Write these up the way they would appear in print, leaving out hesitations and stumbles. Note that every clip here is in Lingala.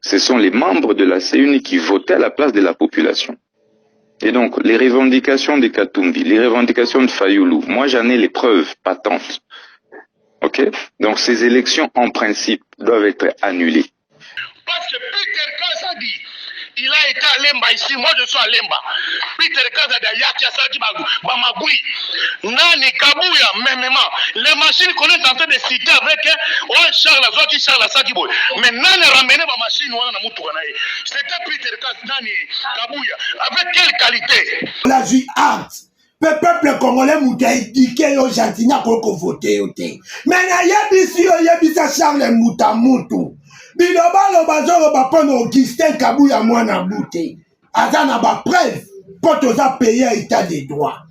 Ce sont les membres de la CENI qui votaient à la place de la population. Et donc, les revendications de Katumbi, les revendications de Fayoulou, moi j'en ai les preuves patentes. Ok? Donc ces élections, en principe, doivent être annulées. Parce que Peter Kaza dit, il a été à Lemba ici, moi je suis à Lemba. Peter Kaza dit, Yaki Asaki Bamagoui, Nani Kabouya, même les machines qu'on est en train de citer avec Charles Azoki, Charles Asaki Boy. Mais Nani ramené ma machine, c'était Peter Kaza, Nani Kabouya. Avec quelle qualité? La vie art. Le peuple congolais m'a éduqué au jardin pour voter. Mais il y a des Charles Moutamutu. Biloba lo bazoro bapono Augustin Kabouya mwana bouté. Azana ba preuve pour tous à payer état des droits.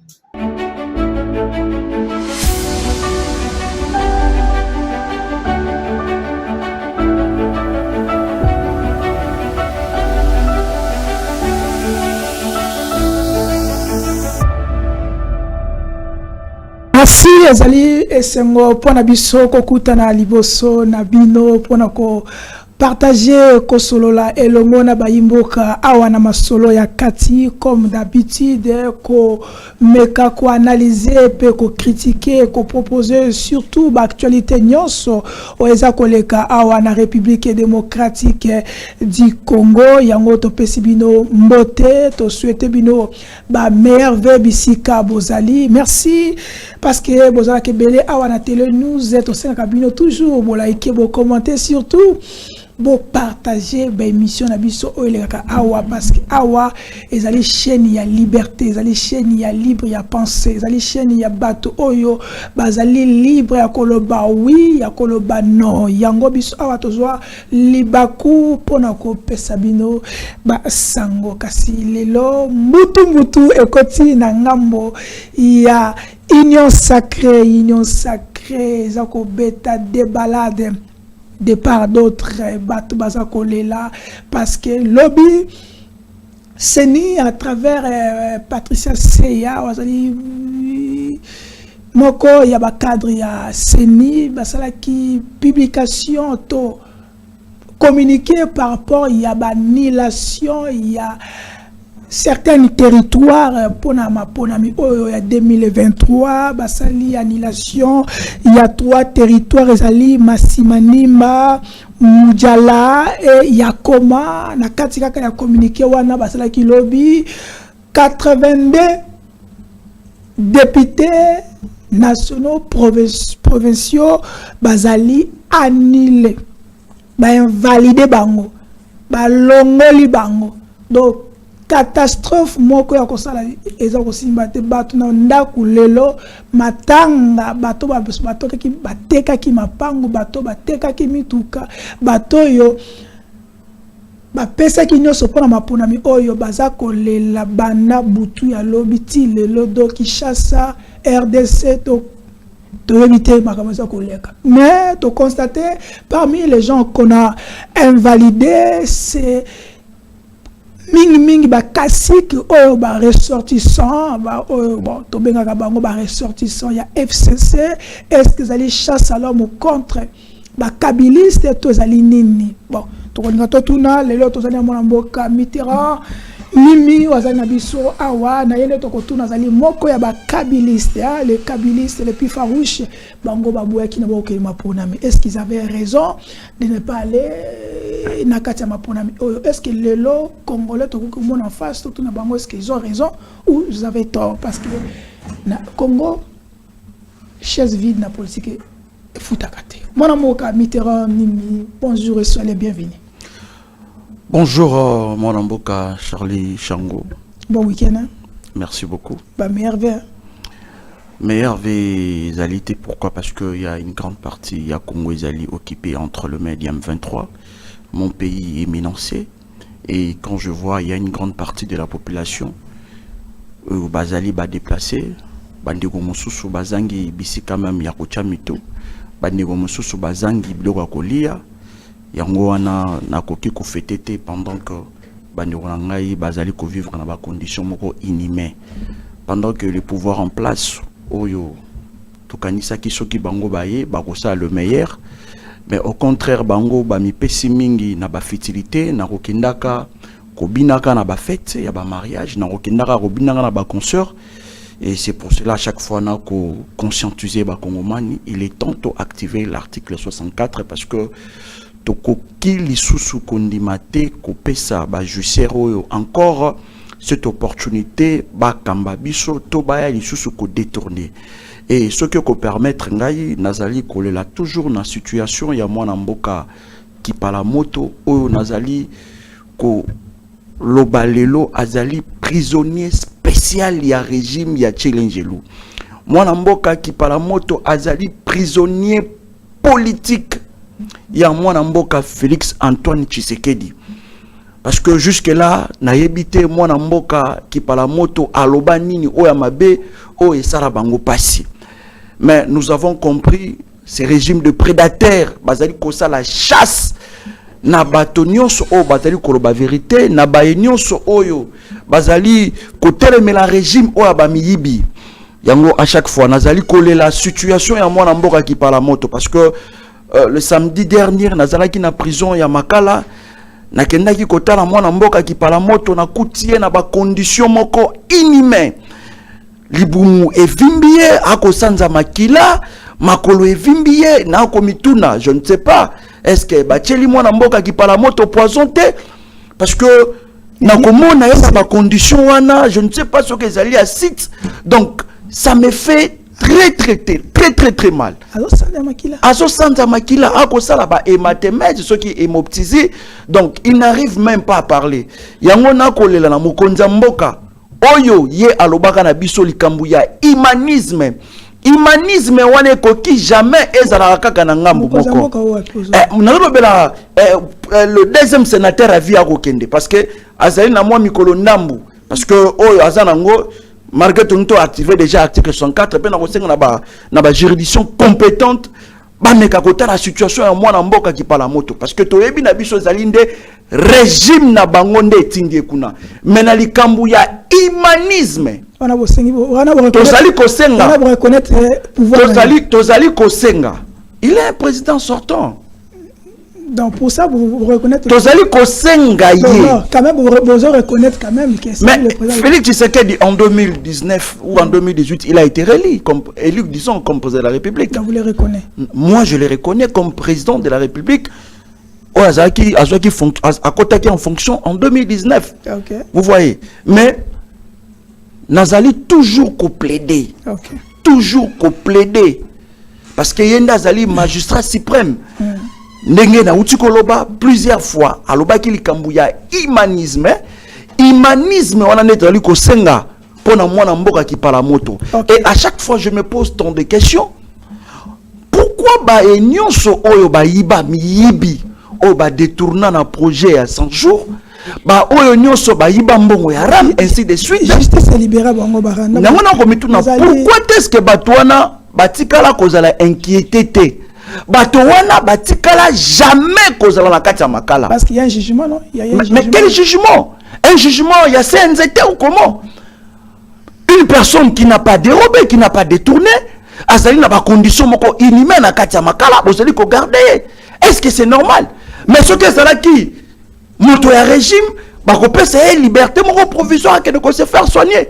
Merci ezali esengo pona biso kokutana liboso na bino pona ko partager kosolola elongo na bayimboka awa na masolo ya kati comme d'habitude ko meka ko analyser pe ko critiquer ko proposer surtout ba actualité nyonso oeza koleka awa na République démocratique du Congo yango to pesi bino mbote to souhaiter bino ba merveille bisika bozali. Merci parce que bozala ke belé awa na télé nous êtes au sein kabino toujours bo like bo commenter surtout bon partager ba émission na biso oeleka awa parce que awa ezali chaîne ya liberté, ezali chaîne ya libre ya pensée, ezali chaîne ya bato oyo bazali libre ya koloba oui ya koloba non yango biso awa tozwa libaku pona ko pesa bino ba sango kasi lelo mutu ekoti na ngambo ya union sacrée zako beta de balade de part d'autres bateaux bazakolela parce que lobby CENI à travers Patricia Seya wazali moko ya ba cadre ya CENI basala ki publication to communiquer par rapport ya ba annulation ya certains territoires pour mi oyo ya 2023 basali annulation il y a 3 territoires ezali Masimanimba Mujala et Yakoma na kati kaka ya communiqué wana basala ki lobby 82 députés nationaux provinciaux basali annulé ba invalider bango ba longoli bango donc catastrophe moko ya kosala eza kosimba te bato na ndaku lelo matanga bato ki bateka ki mapango bato bateka ki mituka bato yo bapesa ki nyonso pona maponami oyo baza kolela banda butu ya lobi ti lelo do Kinshasa RDC to mais to constater parmi les gens qu'on a invalidés c'est mingi ba classique oyo ba ressortissant ba bon to benga bango ba ressortissant ya FCC est-ce que zali chasse à l'homme contre ba kabiliste to zali nini bon to konga to tuna lelo to zali mona mboka Mitterrand mimi wazali na biso awa na yele to kotuna zali moko ya ba kabiliste les kabilistes les plus farouches bango baboya ki na boke mapona mais est-ce qu'ils avaient raison de ne pas aller nakati ya maponami oyo est-ce que lelo congolais to ko mona face to na bango est-ce qu'ils ont raison ou ils avaient tort parce que na Congo chaise vide na politique futakate mona moka Mitterrand nimi bonjour et soyez les bienvenus. Bonjour mon amboka Charlie Chango. Bon week-end. Hein? Merci beaucoup. Bah merveille. Merveille Zalité, pourquoi? Parce qu'il y a une grande partie, il y a Congo Zali occupé entre le mai et M23. Mon pays est menacé. Et quand je vois, il y a une grande partie de la population Bazali ba déplacé. Bandego Mosusu Bazangi Bisika même Yakocha Mito. Bandego Mosusu Bazangi Bloga Kolia. Yango wana nakoki ko fêter pendant que bandeko ngai bazali ko vivre dans ba conditions moko inhumaines. Pendant que le pouvoir en place oyo tokanisa ki soki bango baye bakosa le meilleur Mais au contraire, bango ba mi pesi mingi na ba fertilité na rokendaka kobinaka na ba fête ya ba mariage na rokendaka robinaka na ba concert. Et c'est pour cela à chaque fois na ko conscientiser ba Congomani, il est temps d'activer l'article 64 parce que toko ki lisusu kondimate ko pesa ba jusero encore cette opportunité ba kamba biso to ba ya lisusu ko détourner. Et ce que peut permettre ngai nazali kolela toujours na situation ya mwana mboka qui pala moto oyo nazali ko lobalelo azali prisonnier spécial ya régime ya Tchelengelu. Mwana mboka qui pala moto azali prisonnier politique ya mwana mboka Félix Antoine Tshisekedi. Parce que jusque là na yebite mwana mboka qui pala moto aloba nini oya mabe o esala bango pasi. Mais nous avons compris ces régimes de prédateurs, bazali kosa la chasse na batonyos o bazali koloba vérité na baenyos oyo bazali koteleme la régime o abamiyibi. Yango à chaque fois nazali kolé la situation ya mwana mboka qui parle moto parce que le samedi dernier nazalaki na prison ya Makala na kendaki kotala mwana mboka qui parle moto na kutie na ba condition moko inhumain. Libumu evimbie ako sanza makila makolo evimbie na ako mituna je ne sais pas est-ce que bacheli mwana mboka qui parle moto poisonté parce que na komona yesa ba condition wana je ne sais pas ce que ezali à site donc ça me fait très mal azo sanza makila ako sala ba ematemete ce qui est moptizi donc il n'arrive même pas à parler yango na kolela na mokonza mboka oyo ye alobaka na biso likambu ya humanisme wane koki jamais ezala kaka na ngambu moko nalobela le deuxième sénateur a vu à Kokende parce que azali na mwa mikolo ndambu parce que oyo azana ngo malgré tout nous activé déjà article 104 pe na kosenga na ba juridiction compétente ba meka kota la situation ya mwana mboka qui parle moto parce que toyebi na biso ezali nde régime na bango nde etindi kuna mais na likambu ya humanisme tozali kosenga tozali kosenga il est un président sortant donc pour ça vous reconnaissez tozali kosenga ye quand même vous reconnaître quand même que c'est le président Félix Tshisekedi en 2019 ou en 2018 il a été élu disons comme président de la République. Donc vous le reconnaissez? Moi je le reconnais comme président de la République. Azaki en fonction en 2019. Okay. Vous voyez. Mais Nazali toujours qu'au plaider. Okay. Toujours qu'au plaider. Parce que Yenda Zali magistrat suprême. Ndenge na uti koloba plusieurs fois. Aloba ki likambu ya humanisme. Humanisme wana netali ko senga pona mwana mboka ki pala moto. Okay. Et à chaque fois je me pose tant de questions. Pourquoi ba enyonso oyo ba yiba miyibi o ba détourna na projet à 100 jours ba oyo nyonso ba yiba mbongo ya ram ainsi de suite justice libérée bango baranda nangona ko mituna pourquoi est-ce que batwana batikala kozala inquiété te batwana batikala jamais kozala na kati ya Makala parce qu'il y a un jugement non il y a un mais quel jugement? Un jugement il y a CNZT ou comment? Une personne qui n'a pas dérobé, qui n'a pas détourné azali na ba condition moko inhumaine na kati ya Makala bozali ko garder. Est-ce que c'est normal? Mais ce que c'est là qui moto ya régime ba ko pesa liberté moko provisoire que de se faire soigner.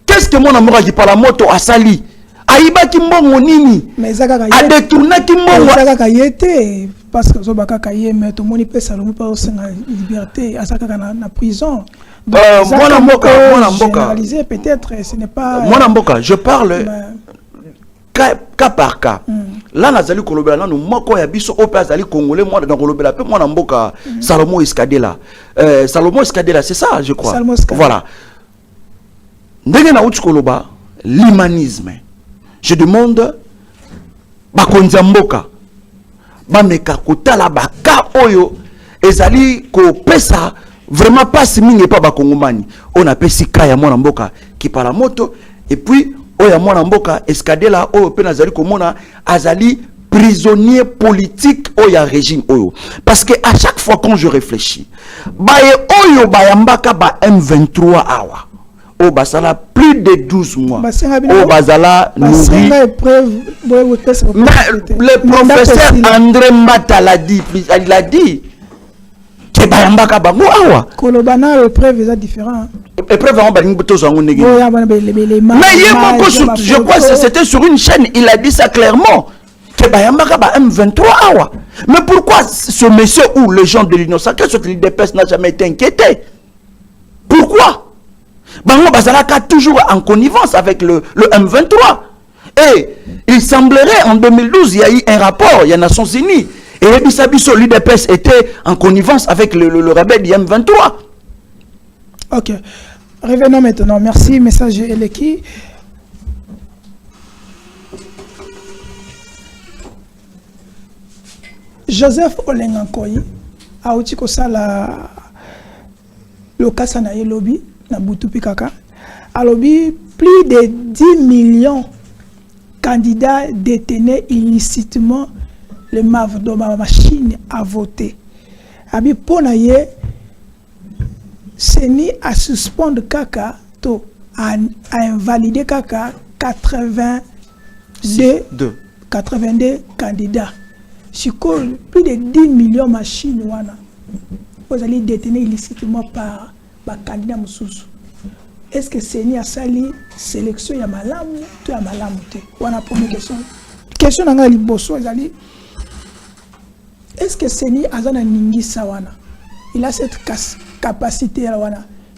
Qu'est-ce que mon amour qui parle moto asali aiba ki mbongo nini a détourné ki mbongo azaka yete parce que zobaka kaye mais tout monde pesa lo pas au liberté azaka na prison. Mon mboka généralisé peut-être ce n'est pas mon mboka je parle cas par cas. Là nazali kolobela nanu moko ya biso ope azali congolais moi dans kolobela pe mwana mboka Salomon Iskadela. Salomon Iskadela c'est ça je crois. Voilà. Ndenge na uti koloba l'humanisme. Je demande bakonza mboka ba meka kotala baka oyo ezali ko pesa vraiment pas mingi pas ba kongomani. On appelle sika ya mwana mboka qui parle moto et puis oya mwana mboka Escadela oyo pe nazali komona azali prisonnier politique oya régime oyo parce que à chaque fois quand je réfléchis baye oyo bayambaka ba M23 awa au basala plus de 12 mois au basala nourri. Mais le professeur André Mbata l'a dit, il a dit que bayambaka bango awa kolobana épreuve est différent. Épreuve en baling boto zango negi. Mais je crois que c'était sur une chaîne, il a dit ça clairement que bayambaka ba M23 awa. Mais pourquoi ce monsieur ou les gens de l'innocent, que ce l'IDPS n'a jamais été inquiété? Pourquoi? Bango Bazalaka toujours en connivence avec le M23. Et il semblerait en 2012, il y a eu un rapport, il y a Nations Unies. Et Bissabiso, l'IDPS était en connivence avec le rebelle du M23. Ok. Revenons maintenant. Merci, message Eleki. Joseph Olengankoyi a aussi la le cas na lobby na Butupi Kaka. A lobby plus de 10 millions de candidats détenaient illicitement le MAV dans ma machine à voter. Abi ponaye Seni a suspendre Kaka to a invalider Kaka 82 candidats. Plus de 10 millions de machines vous allez détenir illicitement par candidat Moussous. Est-ce que Seni a sali sélection ya malamu to ya malamu te? Wana première question. Question nanga liboso ezali est-ce que Seni azana ningi sawana? Il a cette capacité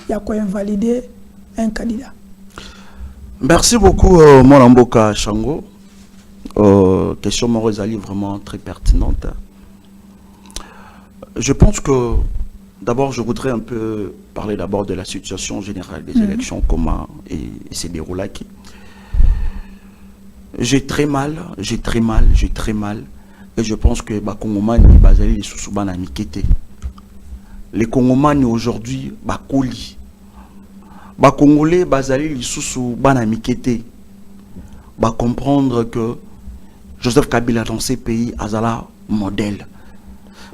ya invalider un candidat. Merci beaucoup Molamboka Shango. Question Morozali vraiment très pertinente. Je pense que d'abord je voudrais un peu parler d'abord de la situation générale des élections, comment et s'est déroulé. J'ai très mal et je pense que Bakongomani bazali les sousubana mikete. Les Congomani aujourd'hui bakoli. Bakongolais bazali les sousubana mikete. Ba comprendre que Joseph Kabila dans ces pays azala modèle.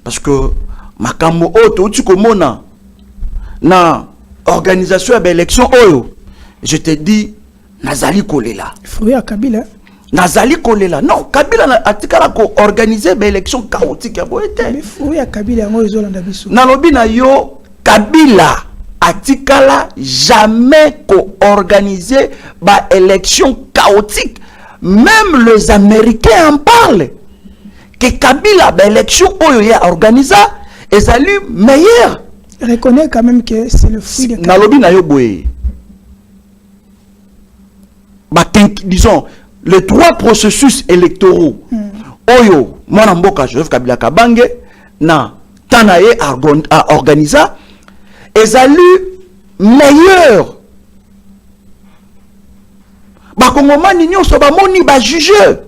Parce que makambo oto utikomona na organisation de l'élection oyo, je te dis nazali kolela. Fruit à Kabila. Nazali kolela. Non, Kabila atikala ko organiser be élection chaotique ya boete. Mais fruit à Kabila ngo ezolanda biso. Na lobi na yo Kabila atikala jamais ko organiser ba élection chaotique. Même les Américains en parlent. Que Kabila, l'élection organisée, est allée meilleure. Reconnaît quand même que c'est le fruit de Kabila. Disons, les trois processus électoraux, Oyo, Mwanamboka, Joseph Kabila Kabange, na Tanaye a organisé, est allée meilleure. Bakongomani nyonso bamoni ba juge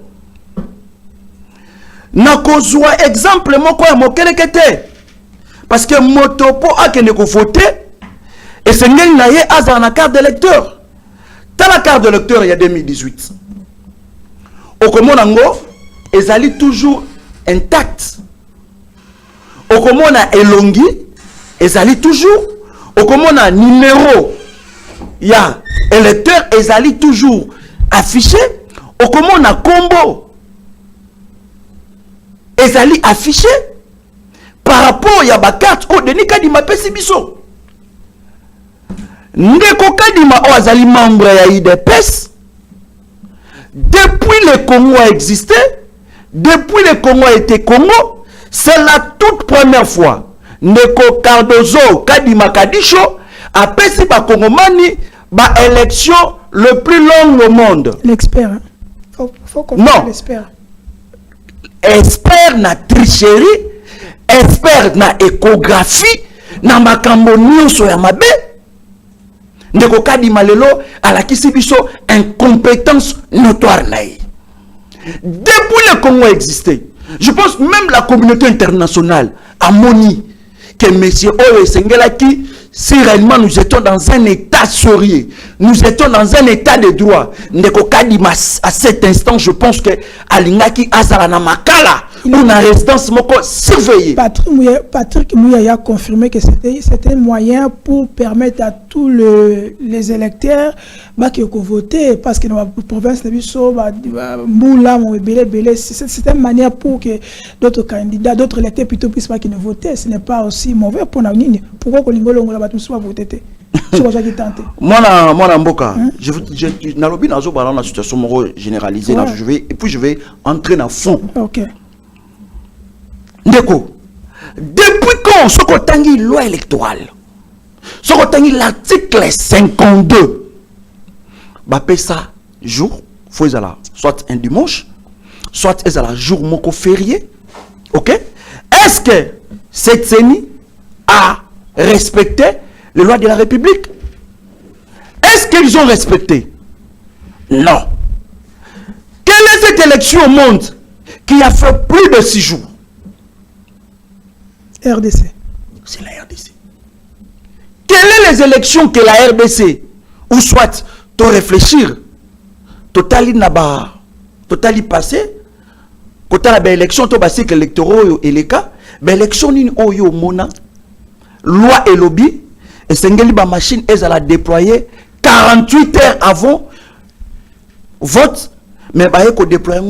na kozwa exemple moko ya mokelekete parce que motopo akende ko voter et sengeli na ye aza na carte d'électeur. Dans la carte d'électeur il y a 2018 okomona ngo ezali toujours intact, okomona elongi ezali toujours, okomona numéro ya électeur ezali toujours affiché, okomona combo ezali affiché par rapport ya ba carte o Denis Kadima pesi biso. Ndeko Kadima o azali membre ya IDPS. Depuis le Congo a existé, depuis le Congo a été Congo, c'est la toute première fois Ndeko Cardozo Kadima Kadisho a pesi ba Congomani ba élection le plus long au monde. L'expert, hein? Faut qu'on fasse l'expert. Expert na tricherie, expert na échographie, na makambo nyonso ya mabe. Ndeko Kadima lelo alakisi biso incompétence notoire naï. Depuis le Congo existait, je pense même la communauté internationale a moni que monsieur Oyo Sengelaki, si réellement nous étions dans un état sérieux, nous étions dans un état de droit, Ndeko Kadima à cet instant, je pense que Alingaki Azarana Makala On a résidence surveillée. Patrick Mouya a confirmé que c'était un moyen pour permettre à tous les électeurs de voter parce que dans la province de Bissau, c'est une manière pour que d'autres candidats, d'autres électeurs plutôt puissent pas voter. Ce n'est pas aussi mauvais pour nous. Pourquoi qu'on va voter? Moi, Mboka, je n'ai pas la situation généralisée. Et puis je vais entrer dans le fond. Ok. Ndeko, depuis quand ce qu'on a une loi électorale, ce qu'on a l'article 52, bah ça jour, faut soit un dimanche, soit un jour moko férié, ok? Est-ce que cette CENI a respecté les lois de la République? Est-ce qu'ils ont respecté? Non. Quelle est cette élection au monde qui a fait plus de 6 jours? RDC. C'est la RDC. Quelles sont les élections que la RDC, ou soit, de réfléchir, totali passé, quand on a une élection, to basé que l'électorat et les cas, l'élection ni oyo mona, loi et lobby, et sengeli ba machine est à la déployer 48 heures avant vote, mais bah ko déployer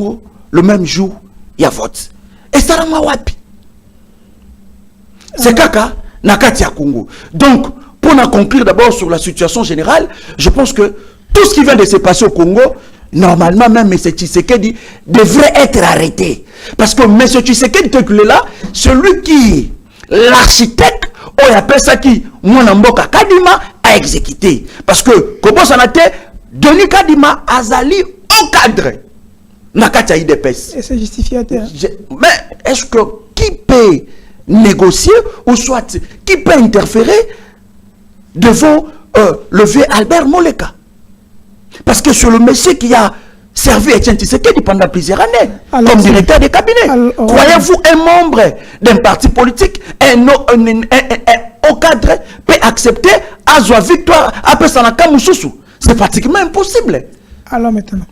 le même jour, il y a vote. Et ça la wapi. C'est caca, nakati ya Congo. Donc, pour en conclure d'abord sur la situation générale, je pense que tout ce qui vient de se passer au Congo, normalement même M. Tshisekedi devrait être arrêté. Parce que M. Tshisekedi là, celui qui, l'architecte, on appelle ça qui, Mwanamboka Kadima, a exécuté. Parce que, comment ça n'a été, Denis Kadima Azali au cadre. Nakati ya IDPS. Et c'est justifiateur. Mais est-ce que qui peut négocier ou soit qui peut interférer devant le vieux Albert Moleka? Parce que c'est le monsieur qui a servi Etienne Tshisekedi pendant plusieurs années comme directeur de cabinet. Croyez-vous un membre d'un parti politique, au cadre, peut accepter à sa victoire après sa Nakamususu? C'est pratiquement impossible. Alors maintenant.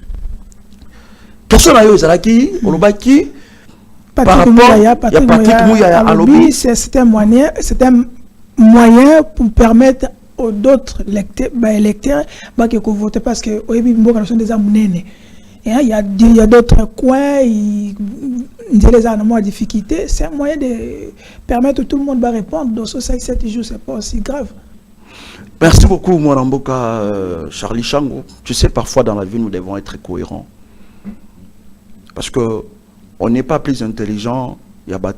Question à Yozalaki, Olobaki. Patrick Mouya à lobby, c'est un moyen pour permettre aux d'autres électeurs de voter parce que sont des amenés. Il y a d'autres coins, il y a des animaux à difficulté. C'est un moyen de permettre que tout le monde va répondre. Dans ce 5-7 jours, ce n'est pas aussi grave. Merci beaucoup, Mouaramboka, Charlie Chango. Tu sais, parfois dans la vie, nous devons être cohérents. Parce que on n'est pas plus intelligent, il y a des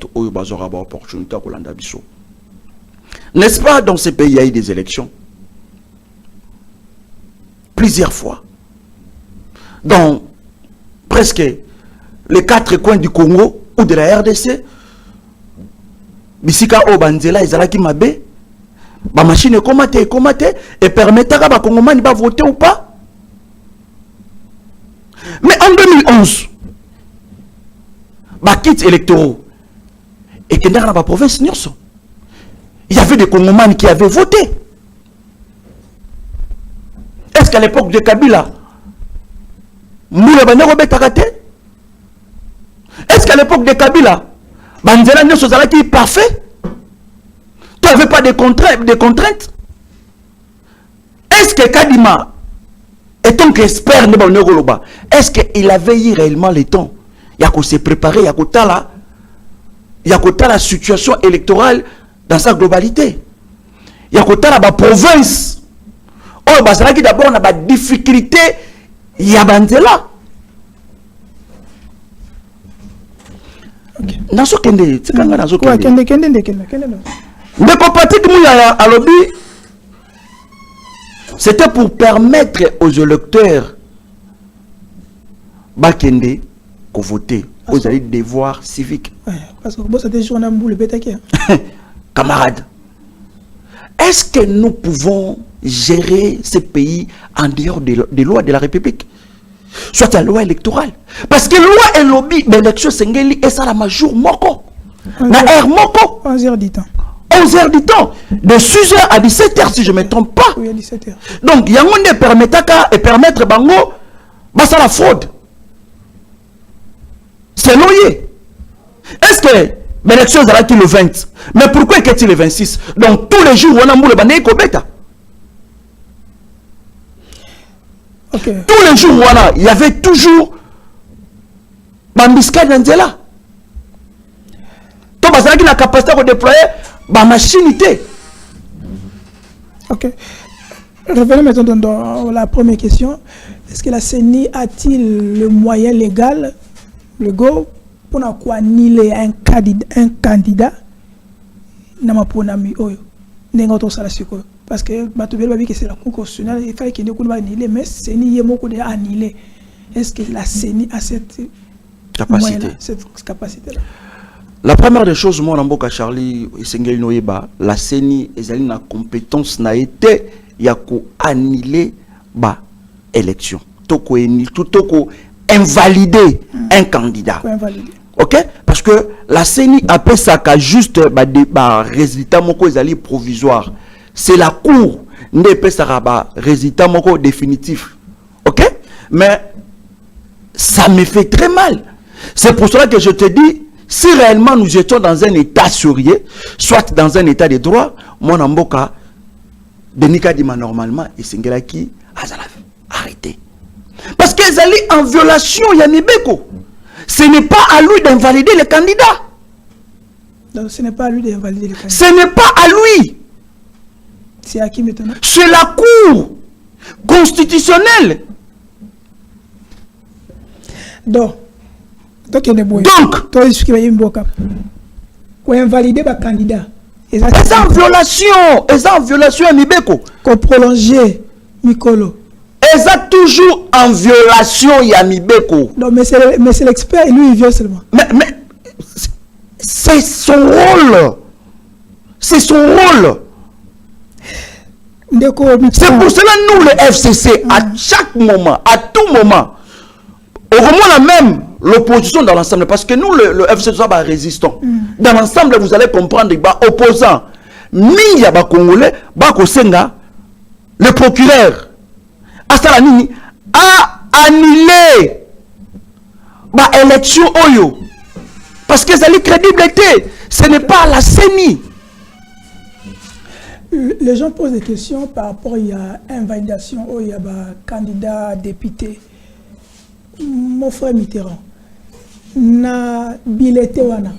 opportunités pour l'Andabiso. N'est-ce pas, dans ces pays, il y a eu des élections? Plusieurs fois. Dans presque les 4 coins du Congo ou de la RDC, Bisika Obanzela, Ezalaki Mabe, ma machine est commatée et permettait à les Congolais de voter ou pas. Mais en 2011, kits électoraux et que dans la province il y avait des Congolais qui avaient voté. Est-ce qu'à l'époque de Kabila est-ce qu'à l'époque de Kabila Banzela Nyosozala qui est parfait? Tu n'avais pas de contraintes? Est-ce que Kadima étant qu'expert est-ce qu'il avait eu réellement le temps? Il y a qu'on s'est préparé, il y a la situation électorale dans sa globalité. Il y a la province. Oh, d'abord, on a des difficultés. Il y a Banzela. C'était pour permettre aux électeurs Bakende voter. Vous avez des devoirs civiques. Parce que c'était journal boule bétaquet. Camarades, est-ce que nous pouvons gérer ce pays en dehors des lois de la République? Soit la loi électorale. Parce que loi et lobby, l'élection Sengeli et ça la major moko. Na air moko. 11h du temps. 11h du temps. De 6h à 17h si je ne me trompe pas. Oui, à 17h. Donc, il y a un monde et permettre bango, ça la fraude. C'est loyer. Est-ce que l'élection sera le 20? Mais pourquoi est-il le 26? Donc tous les jours, on a moulé bané kobeta. Ok. Tous les jours, il y avait toujours Bambiska Nzela. Donc, parce qu'il a la capacité de déployer ma machinité. Ok. Revenons maintenant dans la première question. Est-ce que la CENI a-t-il le moyen légal, le go, pour annuler un candidat dans ma ponami oyo? Parce que c'est la Cour constitutionnelle, il fallait qu'il y ait annulé, mais CENI est annulé. Est-ce que la CENI a cette capacité-là? La première des choses, moi, Namboka Charlie et Sengel Noeba, la CENI et la compétence n'a été yako annuler ba élection. Toko invalider un candidat. Ok? Parce que la CENI appelle ça qu'à juste ba résultat moko ezali provisoire. C'est la cour ne peut ça ba résultat moko définitif. Ok? Mais ça me fait très mal. C'est pour cela que je te dis, si réellement nous étions dans un état sérieux, soit dans un état de droit, mon amboka Denika Dima normalement et Sengelaki arrêté. Parce qu'ils allaient en violation Yamibeko. Ce n'est pas à lui d'invalider le candidat. Donc ce n'est pas à lui d'invalider le candidat. Ce n'est pas à lui. C'est à qui maintenant? C'est la Cour constitutionnelle. Donc toi, invalider le candidat. C'est en violation à Mibeko. Qu'on prolonger Mikolo. C'est toujours en violation à Mibeko. Non, mais c'est l'expert et lui il viole seulement. Mais c'est son rôle. C'est son rôle. C'est pour cela nous le FCC, à chaque moment, à tout moment, au moins même l'opposition dans l'ensemble, parce que nous le FCC est résistant. Dans l'ensemble, vous allez comprendre que opposants, Miya ba Congolais, ba Kosenga, le procureur, Asalanini, a annulé ba élection Oyo. Parce que ça a crédibilité. Ce n'est pas la CENI. Les gens posent des questions par rapport à l'invalidation il y a un candidat député. Mon frère Mitterrand, na billetté wana.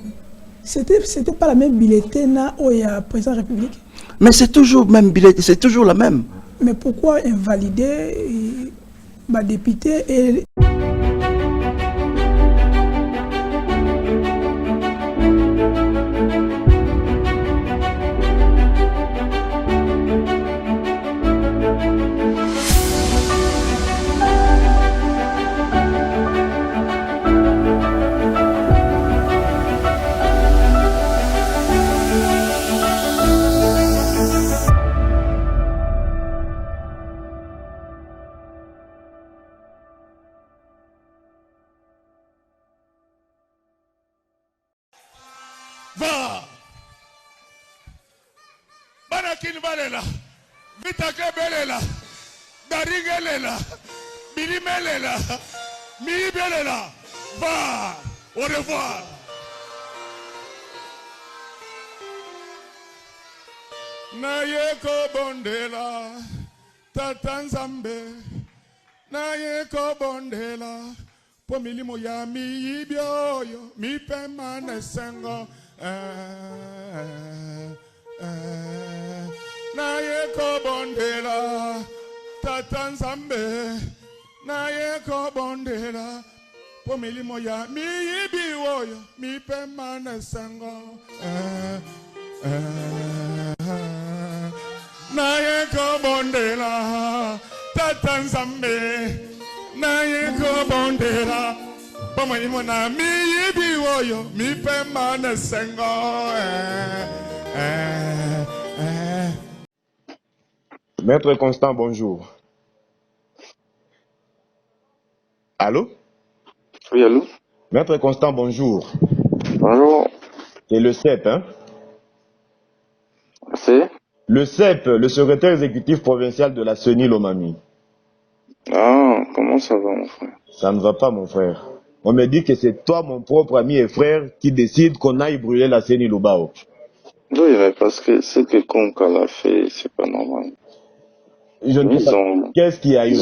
C'était pas la même billetté na il y a président de la République. Mais c'est toujours même billetté, c'est toujours la même. Mais pourquoi invalider bah député et Va Banakin Valela Vitake Belela Darigelela Bilimelela Mibelela. Va. Au revoir. Nayeko Bondela Tatanzambe Nayeko Bondela Po milimo ya mi ibioyo mi pemane sengo Nayeko Bondela Tatanzambe Nayeko Bondela Po milimo ya mi ibioyo mi pemane sengo Nayeko Bondela Tatanzambe Nayeko Bondela Pomo na mi yibi woyo mi pema na sengo Maître Constant, bonjour. Allô? Oui, allô? Maître Constant, bonjour. Bonjour. C'est le CEP, hein? C'est? Le CEP, le secrétaire exécutif provincial de la CENI Lomami. Ah, comment ça va, mon frère? Ça ne va pas, mon frère. On me dit que c'est toi, mon propre ami et frère, qui décide qu'on aille brûler la CENI Lubao. Oui, mais parce que ce que Konka l'a fait, c'est pas normal. Je ne sais pas. Qu'est-ce qu'il y a eu?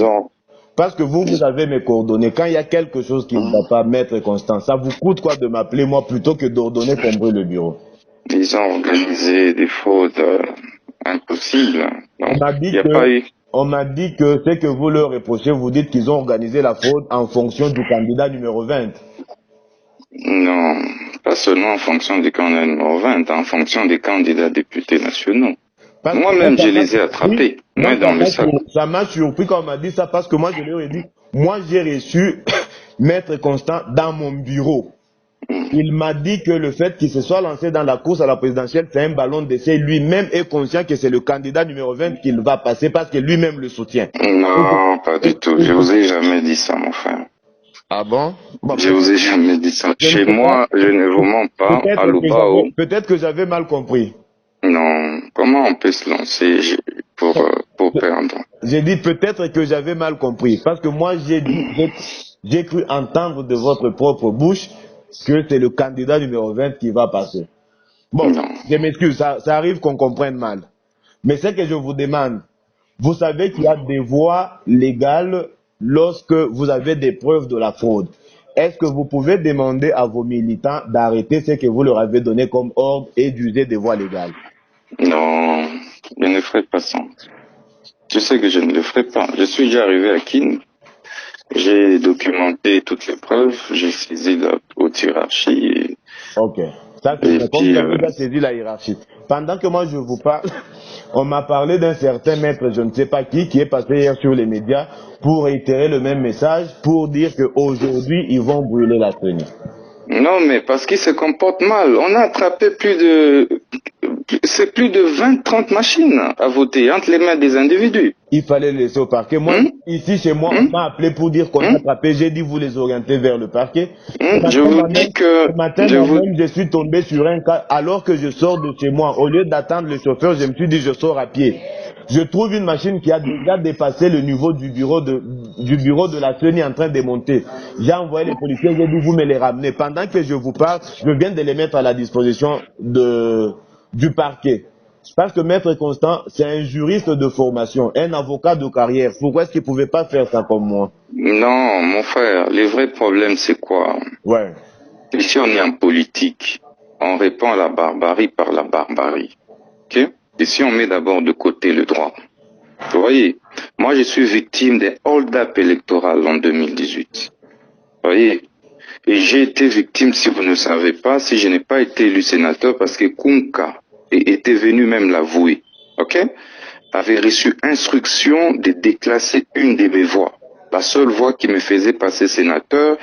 Parce que vous avez mes coordonnées. Quand il y a quelque chose qui ne va pas, Maître Constant, ça vous coûte quoi de m'appeler moi plutôt que d'ordonner qu'on brûle le bureau? Ils ont organisé des fraudes impossibles. Donc, on m'a dit que ce que vous leur reprochez, vous dites qu'ils ont organisé la fraude en fonction du candidat numéro 20. Non, pas seulement en fonction du candidat numéro 20, en fonction des candidats députés nationaux. Moi-même, je les ai attrapés. Ça m'a surpris quand on m'a dit ça parce que moi, je leur ai dit, moi, j'ai reçu Maître Constant dans mon bureau. Il m'a dit que le fait qu'il se soit lancé dans la course à la présidentielle, c'est un ballon d'essai. Lui-même est conscient que c'est le candidat numéro 20 qu'il va passer parce que lui-même le soutient. Non, pas du tout. Je vous ai jamais dit ça, mon frère. Ah bon? Je vous ai jamais dit ça. Chez moi, je ne vous mens pas. À Lubao. Peut-être que j'avais mal compris. Non. Comment on peut se lancer pour perdre? J'ai dit peut-être que j'avais mal compris. Parce que moi, j'ai cru entendre de votre propre bouche que c'est le candidat numéro 20 qui va passer. Bon, je m'excuse, ça arrive qu'on comprenne mal. Mais ce que je vous demande, vous savez qu'il y a des voies légales lorsque vous avez des preuves de la fraude. Est-ce que vous pouvez demander à vos militants d'arrêter ce que vous leur avez donné comme ordre et d'user des voies légales? Non, je ne ferai pas ça. Je sais que je ne le ferai pas. Je suis déjà arrivé à Kin. J'ai documenté toutes les preuves. J'ai saisi la haute hiérarchie. Ok. Ça, c'est comme vous avez saisi la hiérarchie. Pendant que moi je vous parle, on m'a parlé d'un certain maître, je ne sais pas qui est passé hier sur les médias pour réitérer le même message, pour dire qu'aujourd'hui, ils vont brûler la CENI. Non, mais parce qu'ils se comportent mal. On a attrapé plus de 20-30 machines à voter entre les mains des individus. Il fallait les laisser au parquet. Moi, ici, chez moi, on m'a appelé pour dire qu'on a attrapé. J'ai dit, vous les orientez vers le parquet. Je vous dis que... Ce matin, je suis tombé sur un cas, alors que je sors de chez moi. Au lieu d'attendre le chauffeur, je me suis dit, je sors à pied. Je trouve une machine qui a déjà dépassé le niveau du bureau de la CENI en train de monter. J'ai envoyé les policiers, j'ai dit, vous me les ramenez. Pendant que je vous parle, je viens de les mettre à la disposition du parquet. Parce que Maître Constant, c'est un juriste de formation, un avocat de carrière. Pourquoi est-ce qu'il ne pouvait pas faire ça comme moi? Non, mon frère, le vrai problème, c'est quoi? Ouais. Ici, on est en politique. On répond à la barbarie par la barbarie. Ok? Ici, on met d'abord de côté le droit. Vous voyez, moi, je suis victime d'un hold-up électoral en 2018. Vous voyez? Et j'ai été victime, si vous ne savez pas, si je n'ai pas été élu sénateur, parce que Kunka était venu même l'avouer, ok, avait reçu instruction de déclasser une de mes voix, la seule voix qui me faisait passer sénateur,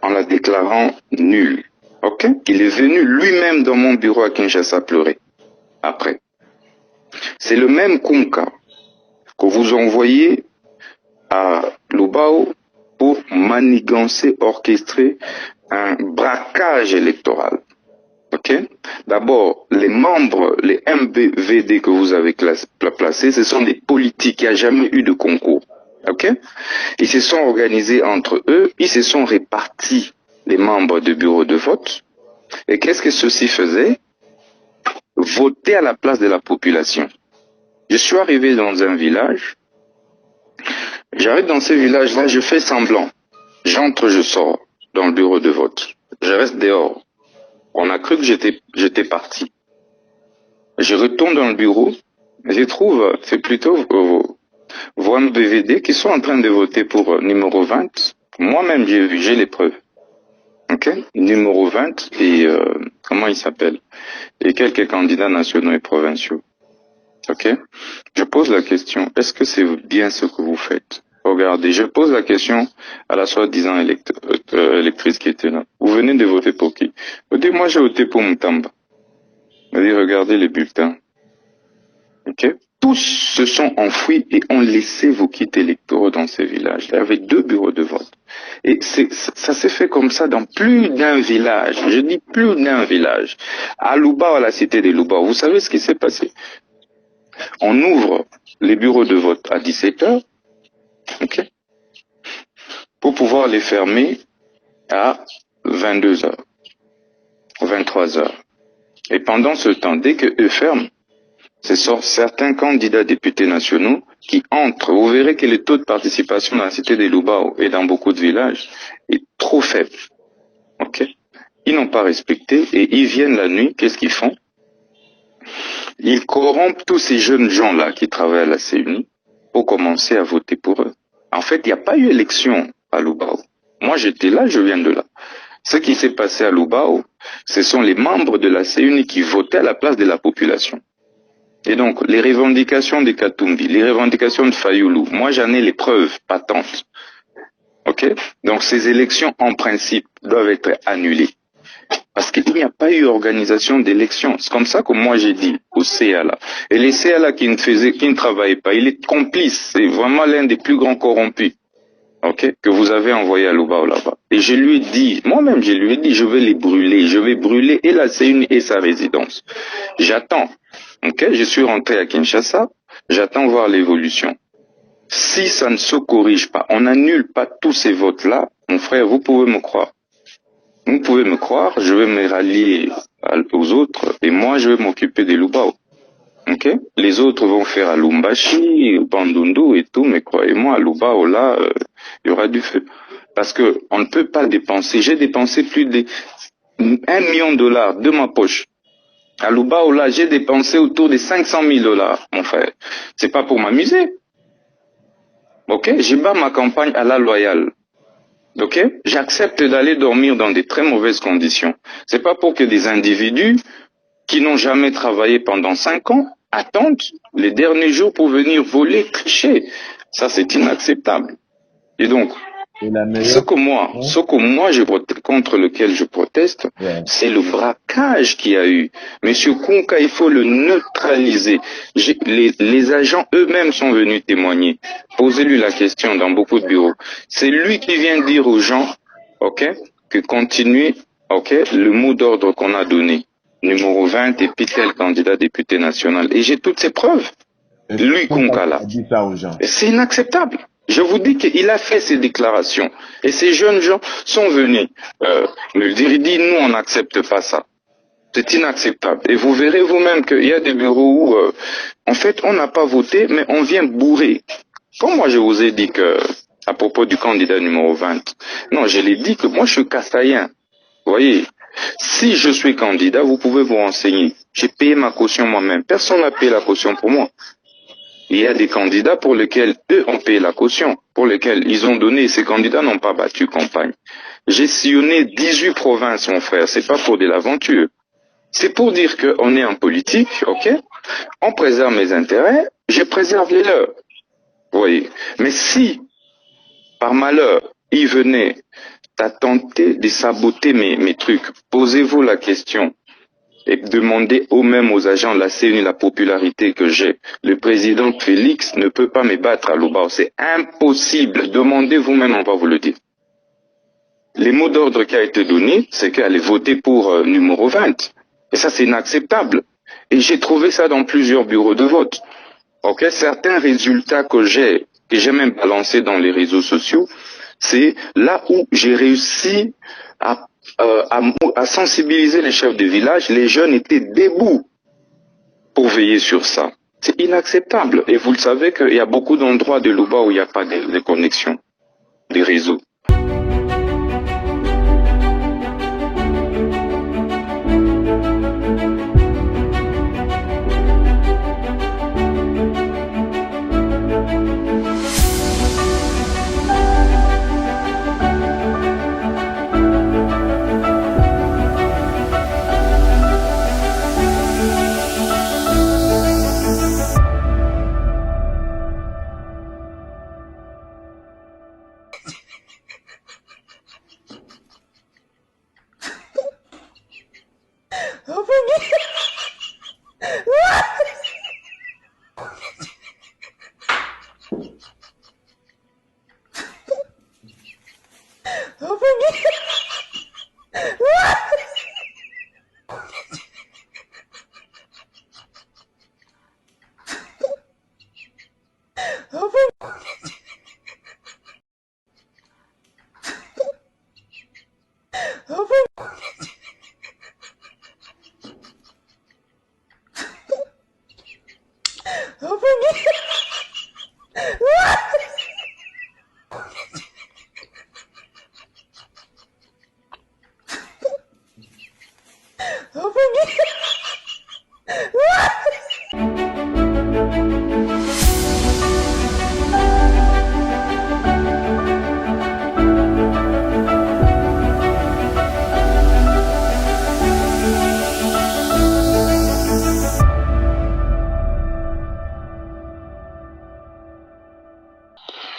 en la déclarant nulle, ok. Il est venu lui-même dans mon bureau à Kinshasa pleurer, après. C'est le même Kunka que vous envoyez à Lubao pour manigancer, orchestrer un braquage électoral. Ok? D'abord, les membres, les MBVD que vous avez placés, ce sont des politiques, il n'y a jamais eu de concours. Ok? Ils se sont organisés entre eux, ils se sont répartis les membres du bureau de vote. Et qu'est-ce que ceux-ci faisaient? Voter à la place de la population. Je suis arrivé dans un village. J'arrive dans ce village-là, je fais semblant. J'entre, je sors dans le bureau de vote. Je reste dehors. On a cru que j'étais parti. Je retourne dans le bureau, je trouve, c'est plutôt vos MBVD qui sont en train de voter pour numéro 20. Moi-même, j'ai les preuves. Ok? Numéro 20 et, comment il s'appelle? Et quelques candidats nationaux et provinciaux. Ok? Je pose la question, est-ce que c'est bien ce que vous faites? Regardez, je pose la question à la soi-disant électrice qui était là. Vous venez de voter pour qui? Vous dites, moi j'ai voté pour Mutamba. Vous dites, regardez les bulletins. Ok? Tous se sont enfouis et ont laissé vos kits électoraux dans ces villages. Il y avait 2 bureaux de vote. Et ça s'est fait comme ça dans plus d'un village. Je dis plus d'un village. À Lubao, à la cité de Lubao, vous savez ce qui s'est passé? On ouvre les bureaux de vote à 17h. Ok. Pour pouvoir les fermer à 22h, 23h. Et pendant ce temps, dès que eux ferment, ce sont certains candidats députés nationaux qui entrent. Vous verrez que le taux de participation dans la cité de Lubao et dans beaucoup de villages est trop faible. Ok? Ils n'ont pas respecté et ils viennent la nuit. Qu'est-ce qu'ils font? Ils corrompent tous ces jeunes gens-là qui travaillent à la CENI pour commencer à voter pour eux. En fait, il n'y a pas eu élection à Lubao. Moi, j'étais là, je viens de là. Ce qui s'est passé à Lubao, ce sont les membres de la CENI qui votaient à la place de la population. Et donc, les revendications de Katumbi, les revendications de Fayoulou, moi j'en ai les preuves patentes. Ok? Donc, ces élections, en principe, doivent être annulées. Parce qu'il n'y a pas eu organisation d'élections. C'est comme ça que moi j'ai dit au CALA. Et les CALA qui ne travaillaient pas, il est complice. C'est vraiment l'un des plus grands corrompus. Ok? Que vous avez envoyé à Lubao là-bas. Et je lui ai dit, moi-même je lui ai dit, je vais les brûler. Je vais brûler et la CENI et sa résidence. J'attends. Ok? Je suis rentré à Kinshasa. J'attends voir l'évolution. Si ça ne se corrige pas, on n'annule pas tous ces votes-là, mon frère, vous pouvez me croire. Vous pouvez me croire, je vais me rallier aux autres et moi je vais m'occuper des Lubao. Ok? Les autres vont faire à Lumbashi, Bandundu et tout, mais croyez-moi, à Lubao là, il y aura du feu. Parce que on ne peut pas dépenser. J'ai dépensé plus de $1 million de ma poche. À Lubao là, j'ai dépensé autour de $500,000, mon frère. C'est pas pour m'amuser. Ok? J'ai bas ma campagne à la loyale. Ok? J'accepte d'aller dormir dans des très mauvaises conditions. C'est pas pour que des individus qui n'ont jamais travaillé pendant 5 ans attendent les derniers jours pour venir voler, tricher. Ça, c'est inacceptable. Et donc, ce que moi, contre lequel je proteste, c'est le braquage qu'il y a eu. Monsieur Kunka, il faut le neutraliser. Les agents eux-mêmes sont venus témoigner. Posez-lui la question dans beaucoup de bureaux. C'est lui qui vient dire aux gens, ok, que continuez, ok, le mot d'ordre qu'on a donné. Numéro 20 et puis tel candidat député national. Et j'ai toutes ces preuves. Lui, Kunka, là. C'est inacceptable. Je vous dis qu'il a fait ces déclarations. Et ces jeunes gens sont venus me dire, il dit, nous, on n'accepte pas ça. C'est inacceptable. Et vous verrez vous-même qu'il y a des bureaux où, en fait, on n'a pas voté, mais on vient bourrer. Comme moi, je vous ai dit que, à propos du candidat numéro 20, non, je l'ai dit que moi, je suis Kassaïen. Vous voyez, si je suis candidat, vous pouvez vous renseigner. J'ai payé ma caution moi-même. Personne n'a payé la caution pour moi. Il y a des candidats pour lesquels eux ont payé la caution, pour lesquels ils ont donné, ces candidats n'ont pas battu campagne. J'ai sillonné 18 provinces, mon frère, c'est pas pour de l'aventure. C'est pour dire qu'on est en politique, ok? On préserve mes intérêts, je préserve les leurs. Vous voyez? Mais si, par malheur, ils venaient à tenter de saboter mes trucs, posez-vous la question. Et demander même aux agents de la CENI la popularité que j'ai. Le président Félix ne peut pas me battre à Lubao. C'est impossible. Demandez vous-même, on va vous le dire. Les mots d'ordre qui a été donné, c'est qu'elle est votée pour numéro 20. Et ça, c'est inacceptable. Et j'ai trouvé ça dans plusieurs bureaux de vote. Ok, certains résultats que j'ai même balancés dans les réseaux sociaux, c'est là où j'ai réussi à sensibiliser les chefs de village. Les jeunes étaient debout pour veiller sur ça. C'est inacceptable. Et vous le savez qu'il y a beaucoup d'endroits de Lubao où il n'y a pas de connexion, des réseaux.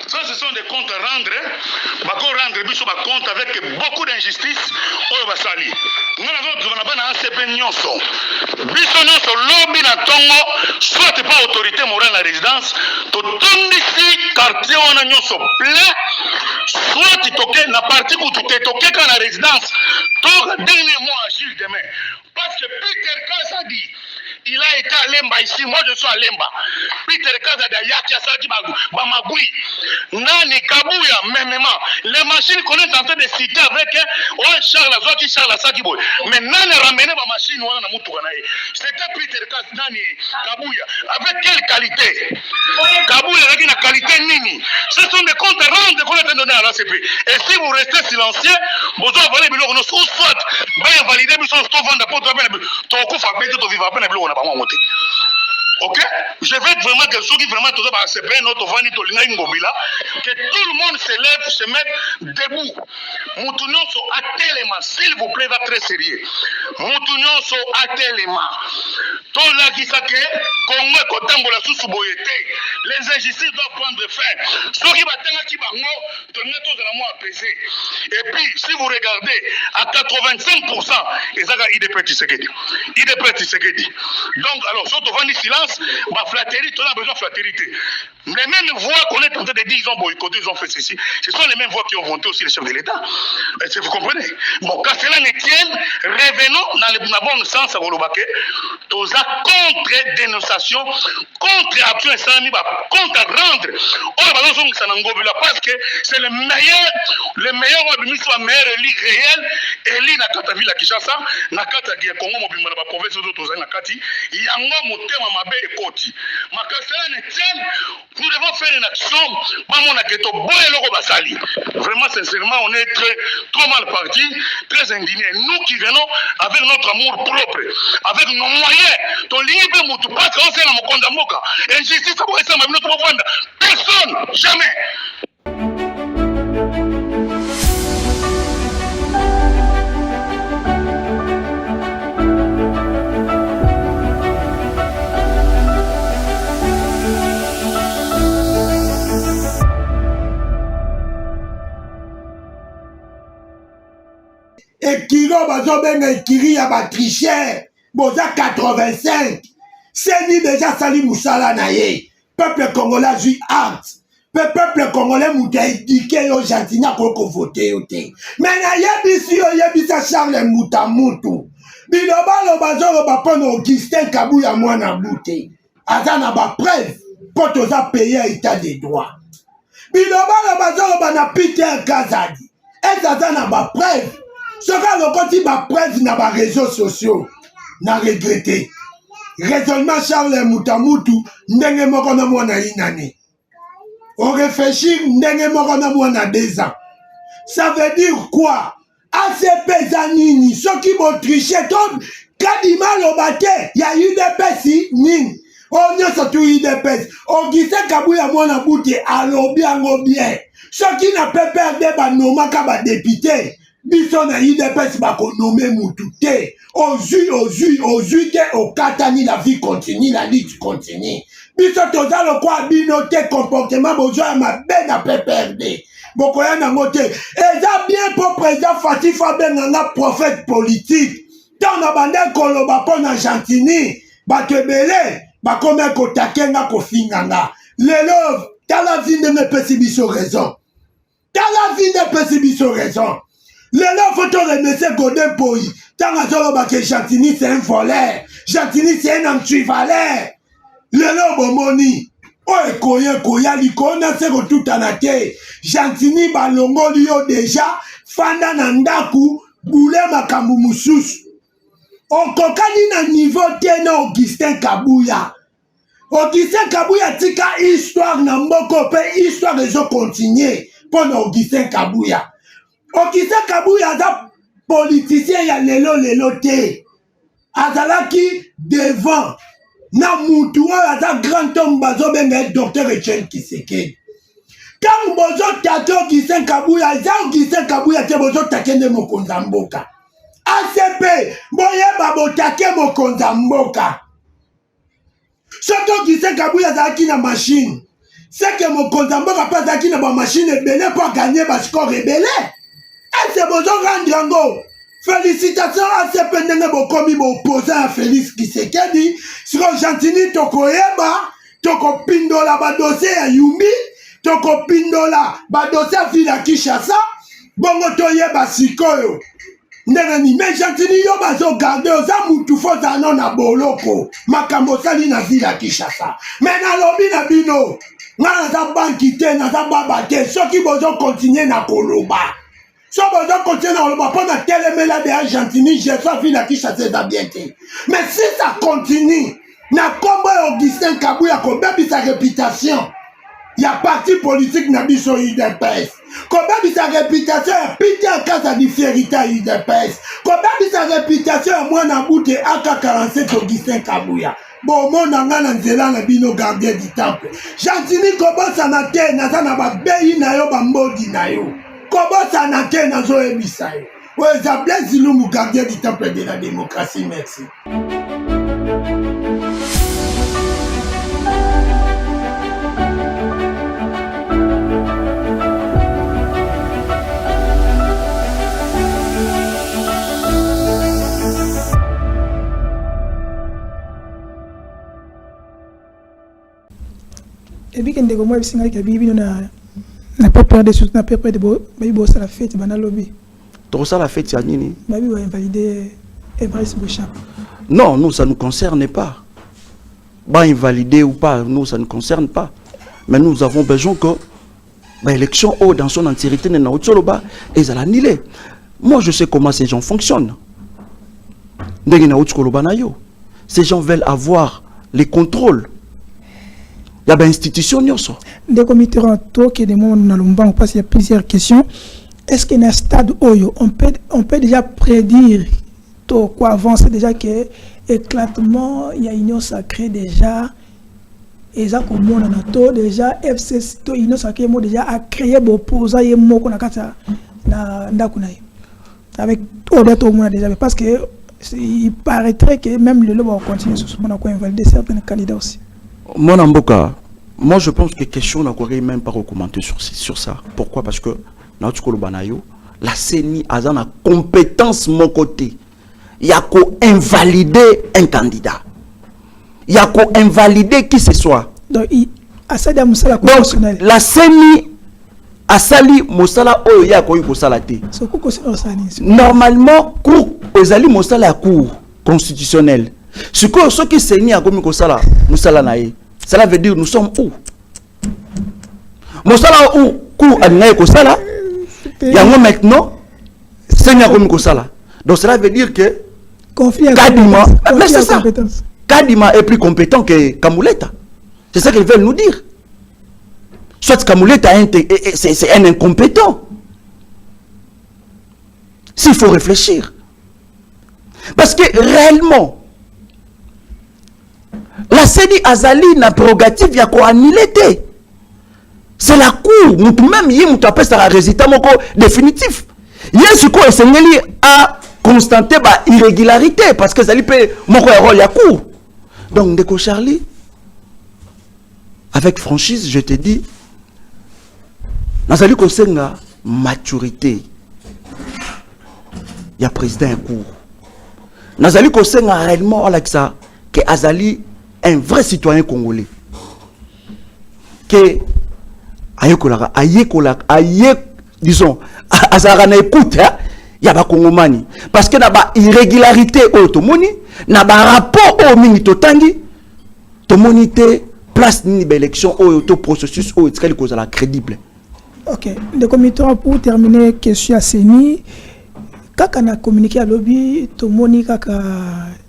Ça, ce sont des comptes à rendre. Rendre biso ba compte avec beaucoup d'injustice. Oyo basali. Nous avons pas na ACP nyonso. Biso nyonso lobby na tongo, soit pas autorité morale na résidence, to tondisi quartier wana nyonso plein, soit toke na parti ku toke ka na résidence. Donc dernier mot agir demain. Parce que Peter Kaza dit il a été à Lemba ici, moi je suis à Lemba. Peter Kaza d'Ayaki a Saki Bamagui. Nani Kabuya, même les machines qu'on est en train de citer avec Charles Azoki, Charles Asakiboy. Mais Nani ramené ma machine, c'était Peter Kaza, Nani Kabuya. Avec quelle qualité? Kabuya avec une qualité nini. Ce sont des comptes à rendre qu'on a donné à l'ACP. Et si vous restez silencieux, vous allez valider le soit, vous valider le soit, ok? Je veux vraiment que ceux qui vraiment tout que tout le monde se lève, se mette debout. Moutounion sont à tellement, s'il vous plaît, va très sérieux. Moutounion sont à tellement. Tout là qui sait que Congo Kotambo la sous-boyété, les injustices doivent prendre fin. Ceux qui battent qui bango, tournez tous à la moi apaiser. Et puis, si vous regardez, à 85%, ils ont IDP Tshisekedi. IDP Tshisekedi. Donc, alors, surtout vendu silence, ma flatterie, tu as besoin de flatterie. Les mêmes voix qu'on est en train de dire, ils ont boycotté, ils ont fait ceci. Ce sont les mêmes voix qui ont voté aussi les chefs de l'État. Vous comprenez? Bon, quand cela ne tienne, revenons dans le bon sens à Golobake. Tous à contre-dénonciation, contre-action islamique, contre-rendre. Parce que c'est le meilleur élu réel, élu dans la ville à Kinshasa, dans la Congo, dans la province de Nakati, il y a un motema mabe et koti. Ma cela ne tienne, nous devons faire une action. Vraiment, sincèrement, on est trop mal partis, très indignés. Nous qui venons avec notre amour propre, avec nos moyens, ton libre moutou, parce qu'on sait dans mon compte d'amour. Injustice, ça pourrait être notre vendre. Personne, jamais. Ekiro bazobenga ekiri ya batricheur boza 85 seni déjà sali musala na ye peuple congolais zui art peuple congolais muta éduqué yo jantina ko voter yo te mais na yebisi yo yebisa Charles Muta mutu bilobalo bazoro bapona Augustin Kabuya mwana bute aza na ba preuve po toza payer état de droit bilobalo bazoro bana Peter Kazadi aza na ba preuve. Ce que le côté va presse dans les réseaux sociaux, n'a regretté. Raisonnement Charles Moutamutu, n'enge mokona mwana inane. On réfléchit, n'enge mokona mwana 2 ans. Ça veut dire quoi? ACP Zanini, ceux qui vont tricher, tout, Kadima Lobate, il y a eu des pessi, nini. On y a surtout eu des pessi. Augustin Kabuya mwana bouti, allo bien. Ceux qui n'a pas perdu, bah, noma kaba député. Biso na IDPS bako nommé Moutouté. Ozui ke okatani la vie continue, la lutte continue. Biso toza le quoi binoté comportement bozoa ma ben a PPRD. Bokoya na moté. Eza bien pour président Fatih Faben nga prophète politique. Tant na bande koloba po na Gentini, batebele bakome kotakenga kofinganga. Lelo tala vie ne me pesi biso raison. Tala vie ne pesi biso raison. Les photos de M. Godin Poy, tant que Gentini c'est un voleur, Gentini c'est un antivaleur. Les bomoni, koya likona se tout anate. Gentini balongo liyo déjà, fanda nandaku, boule makambu mususu. Okokani na niveau tena Augustin Kabuya. Augustin Kabuya tika histoire na mboko pe histoire ezo continuer pour Augustin Kabuya. Augustin Kabuya aza politicien ya lelo te. Azalaki devant na mutu aza grand homme bazo benga docteur Etienne Tshisekedi. Quand bozo take Augustin Kabuya, aza Augustin Kabuya te bozo take nde mokonza mboka. ACP boye babo take mokonza mboka. Soki Augustin Kabuya azalaki na machine, c'est que mokonzambo kapata ki na ba machine ebele pour gagner ba score ebele. Et c'est besoin rendre yango. Félicitations à ce pendenge bokomi bo opposant à Félix Tshisekedi. Sur Gentini tokoyeba, toko pindola ba dossier ya Yumbi, toko pindola ba dossier à Villa Kinshasa, bongo toyeba sikoyo. Ndengani mais Gentini yo bazo garder oza mutu foza non na boloko. Makambo sali na Villa Kinshasa. Mais na lobi na bino, na za banki te na za baba te, soki bozo continuer na koloba. So bozo continuer na koloba pour na telemela de Argentine, je sois Villa Kinshasa za bien te. Mais si ça continue, na kombo Augustin Kabuya ko bebi sa réputation. Il y a parti politique na biso UDPS. Kobebi sa réputation ya Peter Kasa di Fierita UDPS. Kobebi sa réputation ya mwana boute AK-47 Augustin Kabuya. Bon mon nanga na nzela na bino gardien du temple. Gentini kobosa na te na za na ba beyi na yo ba mbodi na yo. Kobosa na te na zo ebisa yo. Weza Blaise Lumbu gardien du temple de la démocratie. Merci. Et puis, quand on a vu que Bibi n'a pas peur de soutenir, n'a pas peur de bosser la fête, il y a lobby. Tout ça, la fête, il y a nini? Bibi va invalider Ebrice Bouchard. Non, nous, ça ne nous concerne pas. Bah, invalider ou pas, nous, ça ne nous concerne pas. Mais nous avons besoin que l'élection dans son entièreté n'est pas et ça l'annulé. Moi, je sais comment ces gens fonctionnent. Ces gens veulent avoir les contrôles. Il y a des institutions. Des comités qui demandent, parce qu'il y a plusieurs questions. Est-ce qu'il y a un stade où on peut déjà prédire quoi avancer déjà que éclatement, il y a une union sacrée déjà. Et ça, comme on a déjà, FCC, l'union sacrée déjà a créé des opposants et mots qu'on a avec tout le monde déjà. Parce que il paraîtrait que même le lobby va continuer sur ce moment qu'on invalider certains candidats aussi. Mon amboka, moi je pense que question n'a même pas recommandé sur ça. Pourquoi? Parce que la CENI a une compétence de mon côté. Il y a qu'à invalider un candidat. Il y a qu'à invalider qui ce soit. Donc, la CENI a sali Moussala Oyo ya koyi kosala te. Normalement, cour ezali Moussala ya cour constitutionnelle. Ce qui CENI a komi kosala Moussala nae. Cela veut dire nous sommes où? Moussala où cour adinaye kosala. Yango maintenant CENI a komi kosala. Donc cela veut dire que Kadima, mais c'est ça. Kadima est plus compétent que Kamuleta. C'est ça qu'ils veulent nous dire. Soit Kamuleta c'est un incompétent. S'il faut réfléchir. Parce que réellement, la CENI Azali n'a prérogative ya ko annulé. C'est la cour, même yi mutu appelle ça la résultat moko définitif. Yesu ko esengeli a constater ba irrégularité parce que ça lui peut mon rôle ya cour. Donc Ndeko Charlie, avec franchise, je te dis, Nazali Kosenga maturité. Il y a président un cours. Nazali Kosenga réellement avec ça que Azali un vrai citoyen congolais. Que disons Azara na écoute il y a pas Congomani parce que na ba irrégularité automoni na ba rapport au mingi totangi tomonité place ni élection au auto processus au est cause la crédible. OK, le comité pour terminer question à CENI kaka na communiqué à lobby tomoni kaka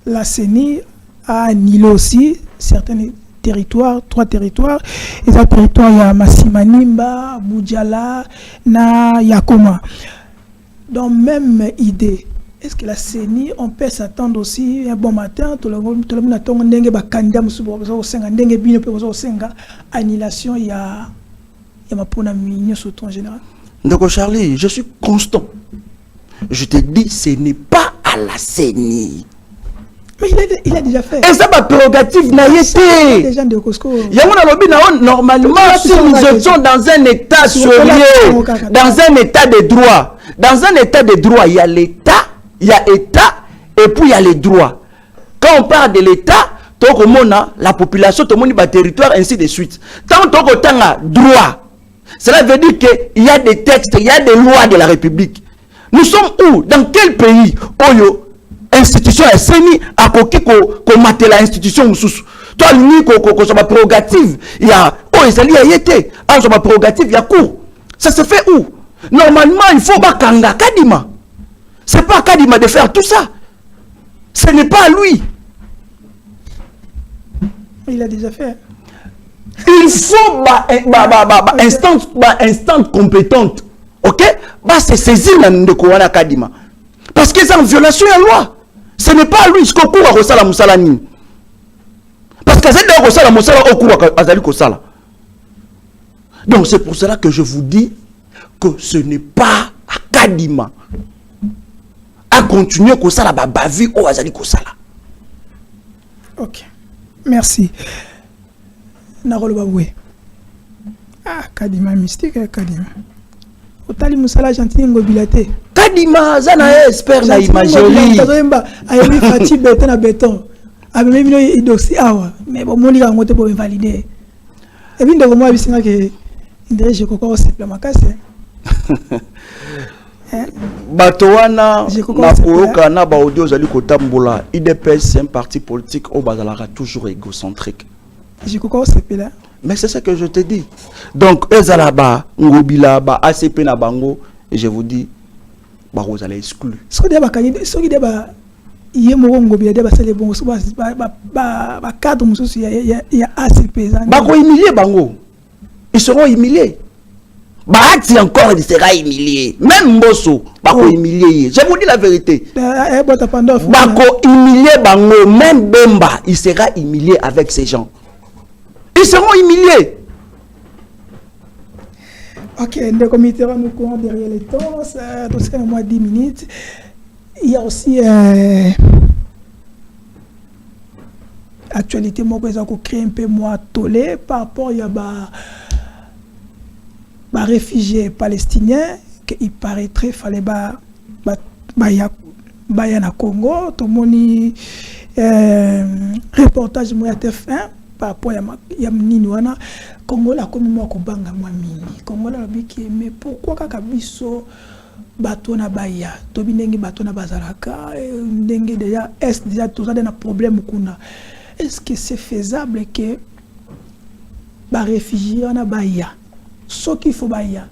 la CENI a annulé aussi certains territoires, 3 territoires, et ça territoire il y a Massimanimba, Boudjala, na Yakoma. Donc même idée, est-ce que la CENI, on peut s'attendre aussi un bon matin, tout le monde attend ndenge ba candidat musubo au senga ndenge bino pe au senga annulation il y a ma pona minyo surtout en général. Donc Charlie, je suis constant. Je te dis ce n'est pas à la CENI. Mais il a déjà fait. Et ça, ma prérogative n'a été. Les gens de Cosco. Normalement, si nous étions dans un état sérieux, dans un état de droit, dans un état de droit, il y a l'État, il y a État, et puis il y a les droits. Quand on parle de l'État, la population, tout le monde, le territoire, ainsi de suite. Tant qu'on a droit, cela veut dire qu'il y a des textes, il y a des lois de la République. Nous sommes où? Dans quel pays? Oyo, institution est semi à côté qu'on mate la institution. Toi, l'unique qu'on soit prérogative, il y a, oh, il y a été, en soit prérogative, il y a cours. Ça se fait où? Normalement, il faut pas Kanga Kadima. C'est pas à Kadima de faire tout ça. Ce n'est pas à lui. Il a déjà fait. Il faut instance compétente. Ok? C'est saisir de Kouana Kadima. Parce que c'est en violation de la loi. Ce n'est pas à lui. Ce qu'on court à Rosala Moussalani. Parce que c'est de Rosala Moussala au cours à Azali Kosala. Donc c'est pour cela que je vous dis que ce n'est pas à Kadima à continuer Kosala Babavi au Azali Kosala. Ok. Merci. Narolo Baboué. Ah, Kadima mystique, Kadima. Otali Moussala gentil ngobilate. Kadima zana expert na imagerie. Tazomba ayemi fati béton na béton. Abemi bino idoxi awa. Mais bon moni ka ngote pour invalider. Et bien de moi bisinga que indre je koko simple makase. Batowana na koyoka na ba audio zali kotambola. IDPS c'est un parti politique au bazalaka toujours égocentrique. Je koko simple là. Mais c'est ça que je te dis. Donc, Ezalaba, Ngobila, ACP na bango, et je vous dis, vous allez exclure. Ce que vous dites, il y a Ngobila, c'est les bons, cadre, il y a ACP. Bako humilié, bango. Ils seront humiliés. Bahati encore, il sera humilié. Même Mbosso, Bako humilié. Je vous dis la vérité. Bako humilié, bango, même Bemba, il sera humilié avec ces gens. Ils seront humiliés. Ok, le comité va nous courir derrière les temps. Ça doit moins 10 minutes. Il y a aussi actualité, moi, qui a créé un peu moins tollé par rapport à réfugiés palestiniens qu'il paraîtrait qu'il fallait na Congo. Tout le monde reportage moi TF1 par rapport à Mniniwana Congo la comme moi kobanga moi mini Congo la biki mais pourquoi kakabiso bato na baya to binenge bato na bazalaka ndenge déjà est déjà tout ça un problème kuna est-ce que c'est faisable que ba réfugiés na baya ce qu'il faut baya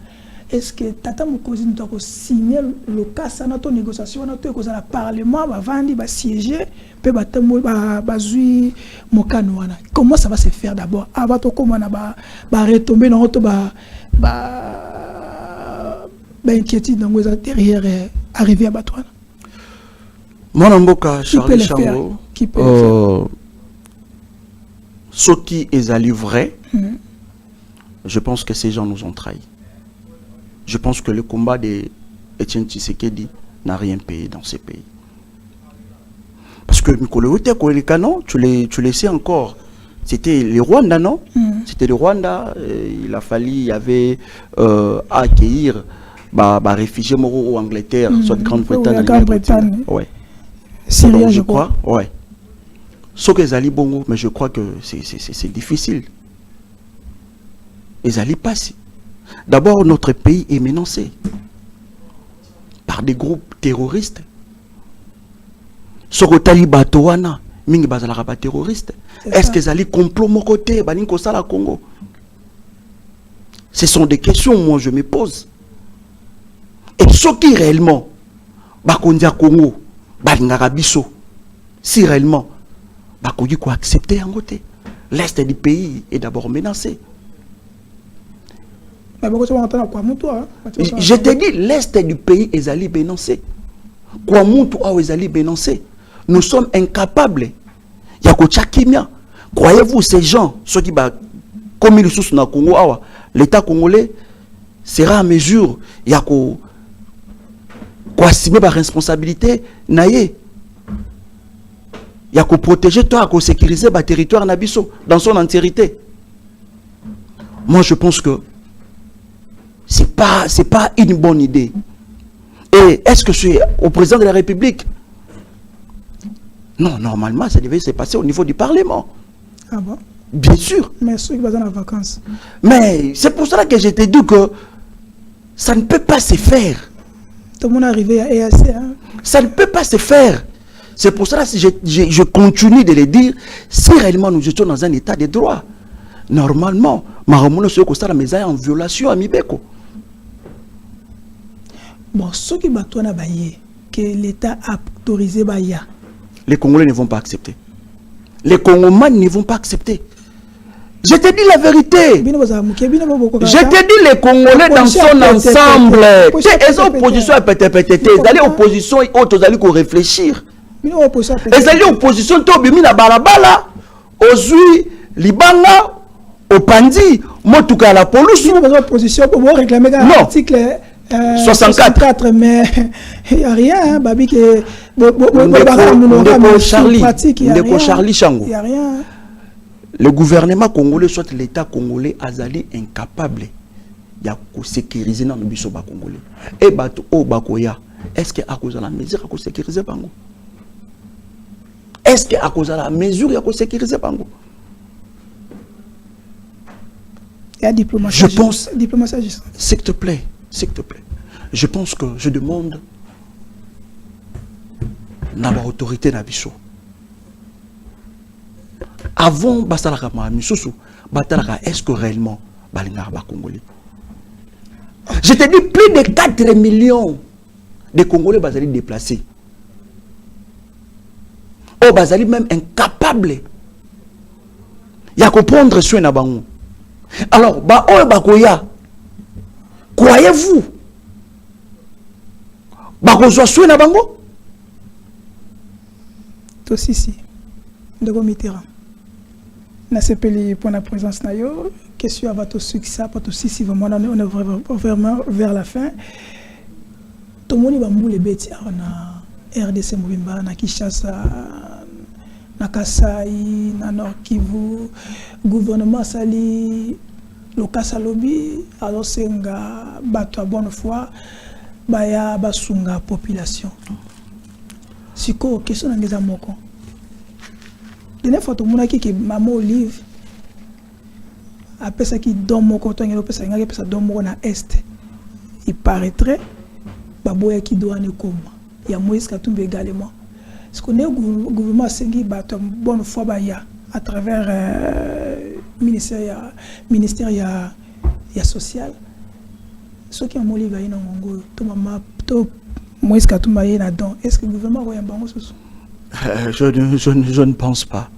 est-ce que tata mokozi ntoko signer le cas sana to négociation na to kozala parlement ba vandi ba siéger pe batamo bazui mokano wana comment ça va se faire d'abord avant to comment na ba retomber dans to ba inquiétude dans ngoza derrière arriver à batwana mon mboka Charlie Chango ce qui est allé vrai je pense que ces gens nous ont trahis. Je pense que le combat de Etienne Tshisekedi n'a rien payé dans ces pays. Parce que Mikolo Kano, tu le sais encore, c'était le Rwanda, non? C'était le Rwanda, il a fallu, il y avait accueillir les réfugiés moraux en Angleterre, soit de Grande-Bretagne. Ouais. Syrie, je crois. Ouais. Ce que Zali Bongo, mais je crois que c'est difficile. Et Zali passe. D'abord, notre pays est menacé par des groupes terroristes. Sokotali Batowana, mingi bazalaka ba terroriste. Est-ce que Zali complot mon côté, balinko sala Congo? Ce sont des questions moi je me pose. Et ce qui réellement bakondia Congo, balingaka biso, si réellement bakoki ko accepter en côté, l'est du pays est d'abord menacé. Je te dis, l'est du pays est allé bénoncer. Quoi monte ou est allé bénoncer? Nous sommes incapables. Croyez-vous ces gens, ceux qui comme ils sont dans le Congo, l'État congolais sera en mesure de assumer la responsabilité naïe. Il y a qu'à protéger toi, à sécuriser le territoire Nabiso dans son entièreté. Moi, je pense que c'est pas une bonne idée. Et est-ce que c'est au président de la République? Non, normalement, ça devait se passer au niveau du Parlement. Ah bon? Bien sûr. Mais ceux qui vont en vacances. Mais c'est pour cela que je t'ai dit que ça ne peut pas se faire. Tout le monde est arrivé à EAC. Hein? Ça ne peut pas se faire. C'est pour cela que je continue de le dire. Si réellement nous étions dans un état de droit, normalement, Mahamouna Soyoko Sara Meza est en violation à Mibeko. Bon, ceux qui battent na baye, que l'État a autorisé Baya. Les Congolais ne vont pas accepter. Les Congomans ne vont pas accepter. Je te dis la vérité. Je te dis les Congolais dans son ensemble. Les oppositions à pété. Les oppositions autres allaient réfléchir. Les oppositions tobimi na balabala, ozui libanga, opandi, motuka la police. L'opposition pour réclamer l'article 64, mais il n'y a rien, Babi que Charlie Chango. Il n'y a rien. Le gouvernement congolais, soit l'État congolais, azali incapable de sécuriser dans le biso ba congolais. Et bato o bakoya, est-ce que à cause de la mesure à sécuriser bango? Est-ce que à cause de la mesure à sécuriser bango? Il y a diplomatie. Je pense, diplomatie. s'il te plaît, je pense que je demande na ba autorité na biso. Avant basalaka ma misusu, batalaka est-ce que réellement balinga ba Congolais? Je te dis plus de 4 millions de Congolais basali déplacés. Oh basali même incapable. Il y a qu'à prendre soin na bango. Alors ba oyo bakoya. Croyez-vous? Bakozwa soin na bango? Aussi si. Ndeko Mitterrand. Na sepeli pour la présence na yo, question à votre succès, pour tout si vraiment on est vraiment vers la fin. Tout le monde va mouler bêtis na RDC Mobimba, na Kinshasa, na Kasai, na Nord Kivu, gouvernement sali lokasa lobby, alors senga bato à bonne foi, baya basunga population. Siko question ngeza moko. Dene fois tout le monde qui maman Olive après ça qui donne mon coton il après ça donne mon na est il paraîtrait baboya qui doit ne comme il y a Moïse Katumbi également ce qu'on est au gouvernement sengi bato bonne foi baya à travers ministère ya social ceux qui ont Olive na ngongo to mama to Moïse Katumbi na don est-ce que le gouvernement va y bango ce je ne pense pas.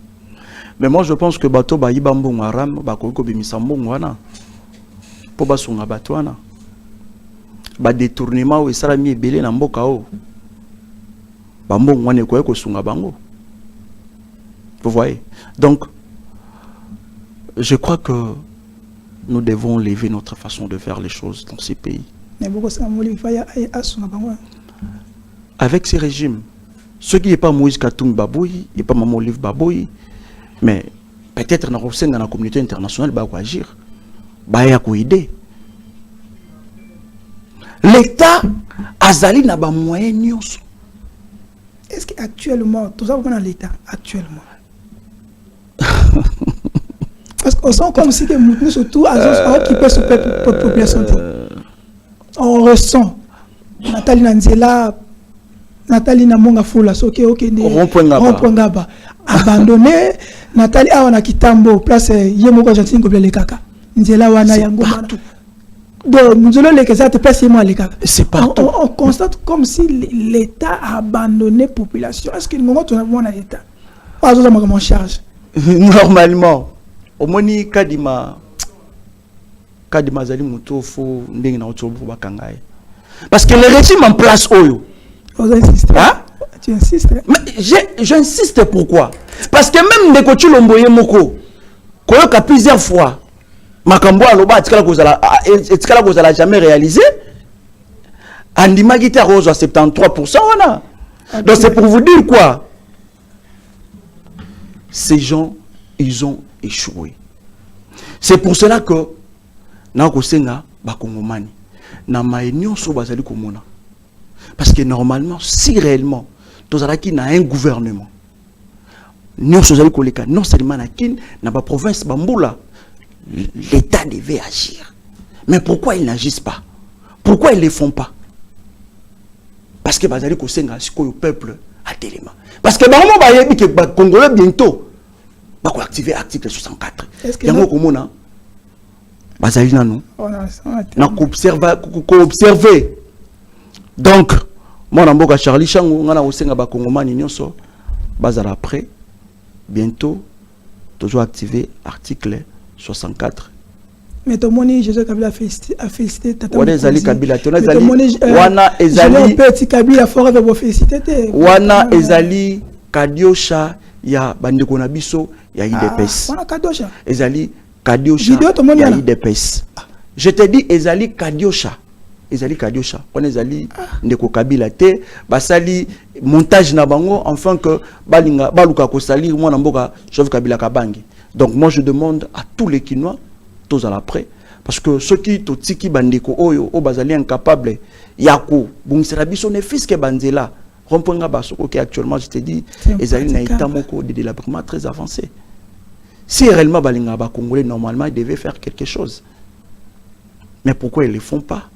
Mais moi je pense que bato ba yibambo ngaram ba ko bimisa mbongo wana. Po ba sunga bato wana. Ba détournement ou sala mi ebele na mboka o. Ba mbongo wana ko sunga bango. Vous voyez? Donc je crois que nous devons lever notre façon de faire les choses dans ces pays. Avec ces régimes, ceux qui n'est pas Moïse Katumbi Baboui, il n'est pas Maman Olive Baboui, mais peut-être dans la communauté internationale, il va agir, il va aider. L'État azali n'a pas moyen. Est-ce qu'actuellement, tout ça va dans l'État actuellement? Parce qu'on sent comme si nous surtout qui peut se faire population. On ressent Nathalie Nanzela. Nathalie Namonga Foula, ok, Rompongaba. Abandonné, Nathalie Awana Kitambo, place Yemoko Jantin Goble le Kaka. Nzela Wana Yango. Donc, nous allons les cas, c'est partout. On constate comme si l'État a abandonné la population. Est-ce que nous avons un État? Pas en charge. Normalement, au Moni Kadima Zali Moutofo, Ndengna Otobo Bakangaï. Parce que le régime en place, Oyo. Hein? Tu insistes? Mais j'insiste pourquoi? Parce que même des coachs l'omboye moko, qu'on plusieurs fois, Makambo Aloba, etikala kozala jamais réalisé. Andima Gita Rose à 73%. Donc c'est pour vous dire quoi? ces gens, ils ont échoué. C'est pour cela que Nakosenga bakongomani na maenio so bazali komona. Parce que normalement, si réellement tozalaki na un gouvernement, non seulement na kin na ba province bambula, l'État devait agir. Mais pourquoi ils n'agissent pas? Pourquoi ils ne le font pas? Parce que bazali kosenga sikoyo peuple a téléma. Parce que normalement bayebi que ba Congolais bientôt ba ko activer article 64. Yango komona bazali nanu na ko observer. Donc mon mboka Charlie Chango ngana kosenga ba Congomani nyonso bazala après bientôt toujours activer article 64. Mais ton moni Joseph Kabila a félicité tata. Wana ezali Kabila tona ezali wana ezali petit Kabila fort de féliciter. Wana ezali Kadiosha ya bandeko na biso ya IDPS. Wana Kadiosha. Ezali Kadiosha ya IDPS. Je te dis ezali Kadiosha. Ezali Kadiosha. Wana ezali ndeko Kabila te basali montage na bango enfin que balinga baluka ko salir mwana mboka Joseph Kabila kabangi. Donc moi je demande à tous les Kinois tous à l'après parce que ceux qui totiki bandeko oyo o bazali incapable yako bungisera biso ne fiske banzela romponga basoko qui actuellement je te dis ezali na état moko de délabrement très avancé. Si réellement balinga ba congolais normalement ils devaient faire quelque chose. Mais pourquoi ils le font pas?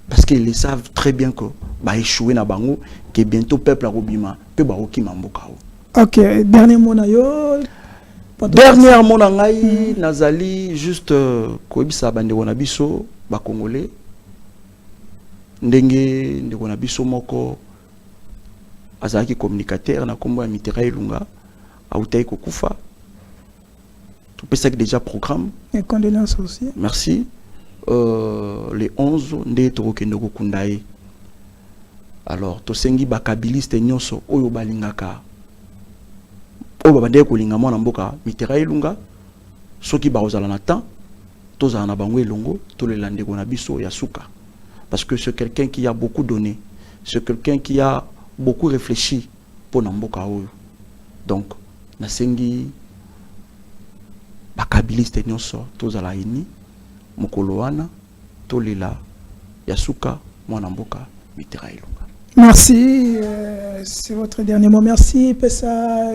Parce qu'ils le savent très bien que ba échouer na bango que bientôt peuple a robima pe ba okima mboka. OK, dernier mot na yo. Dernièrement, Nazali juste koebisa bande wana biso ba Congolais ndenge ndeko na biso moko azaki communicateur na kombo ya Mitterrand Ilunga autaki kokufa. Tout peut être déjà programme. Et condoléances aussi. Merci. Les 11 nde tokokende kokunda ye. Alors tosengi bakabiliste nyonso oyo balingaka oba bande kolinga mwana mboka Mitterrand Ilunga soki baozala na temps tozala na bango elongo tolela ndeko na biso ya suka parce que c'est quelqu'un qui a beaucoup donné, c'est quelqu'un qui a beaucoup réfléchi pour na mboka oyo. Donc nasengi bakabiliste nyonso tozala ini mokolo wana tolela ya suka mwana mboka Mitterrand Ilunga. Merci, c'est votre dernier mot. Merci Pesa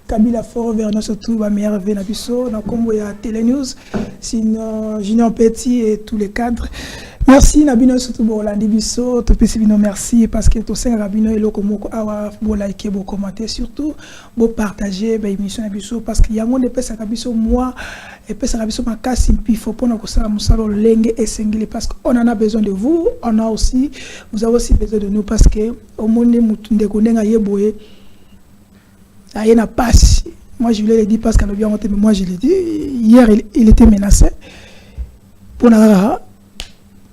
Kabila fort vers nous surtout va meilleur Venabiso dans combo ya Télé News sinon Junior Petit et tous les cadres. Merci Nabino surtout Bolandi Biso to pesibino merci parce que to senga Nabino et lokomoko awa bo liker bo commenter surtout bo partager ba émission Nabiso parce qu'il y a monde Pesa Kabiso moi et Pesa Kabiso makasi il faut pour na ko sala musalo lenge et singili parce qu'on en a besoin de vous, on a aussi vous avez aussi besoin de nous parce que au monde mutunde ko ndenga yeboye il n'a pas. Moi je lui ai dit parce qu'elle a bien monté, mais moi je l'ai dit. Hier il était menacé pour la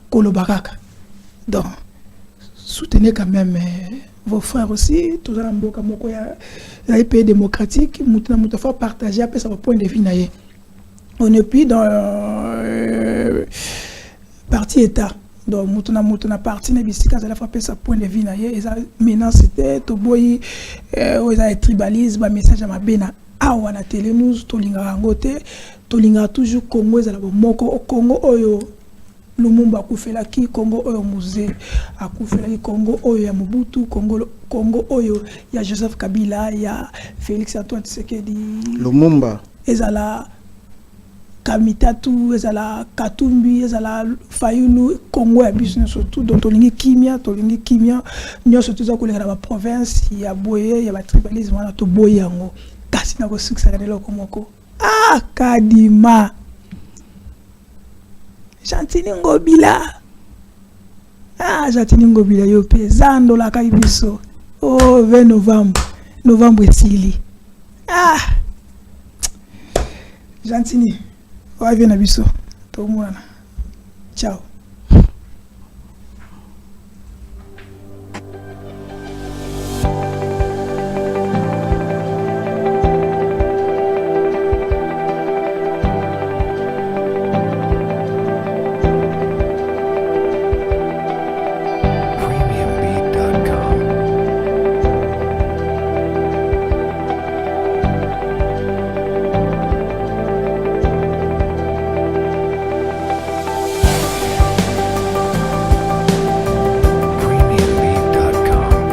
Kolobaraka. Donc soutenez quand même vos frères aussi. Tout ça dans pays démocratique, il faut partager après ça point de vue. On n'est plus dans parti État. Donc mutuna parti na bisika za la frapper sa point de vue na ye eza menace c'était to boy eza tribalisme ba message ma bena awa na Télé News to linga ngote to linga toujours Congo eza la moko Congo oyo Lumumba akufela ki Congo oyo musée akufela ki Congo oyo ya Mobutu Congo oyo ya Joseph Kabila ya Félix Antoine Tshisekedi Lumumba ezala Kamitatu, ezala Katumbi, ezala Fayulu, Congo ya business surtout dont tolingi kimia, nyoso tuza kolenga na ba province ya boye ya ba tribalisme wana to boye yango. Kasi na ko succès na loko moko. Ah Kadima. Jantini Ngobila. Ah Jantini Ngobila yo pesando la kaibiso. Oh 20 novembre etili. Ah Jantini. Ciao.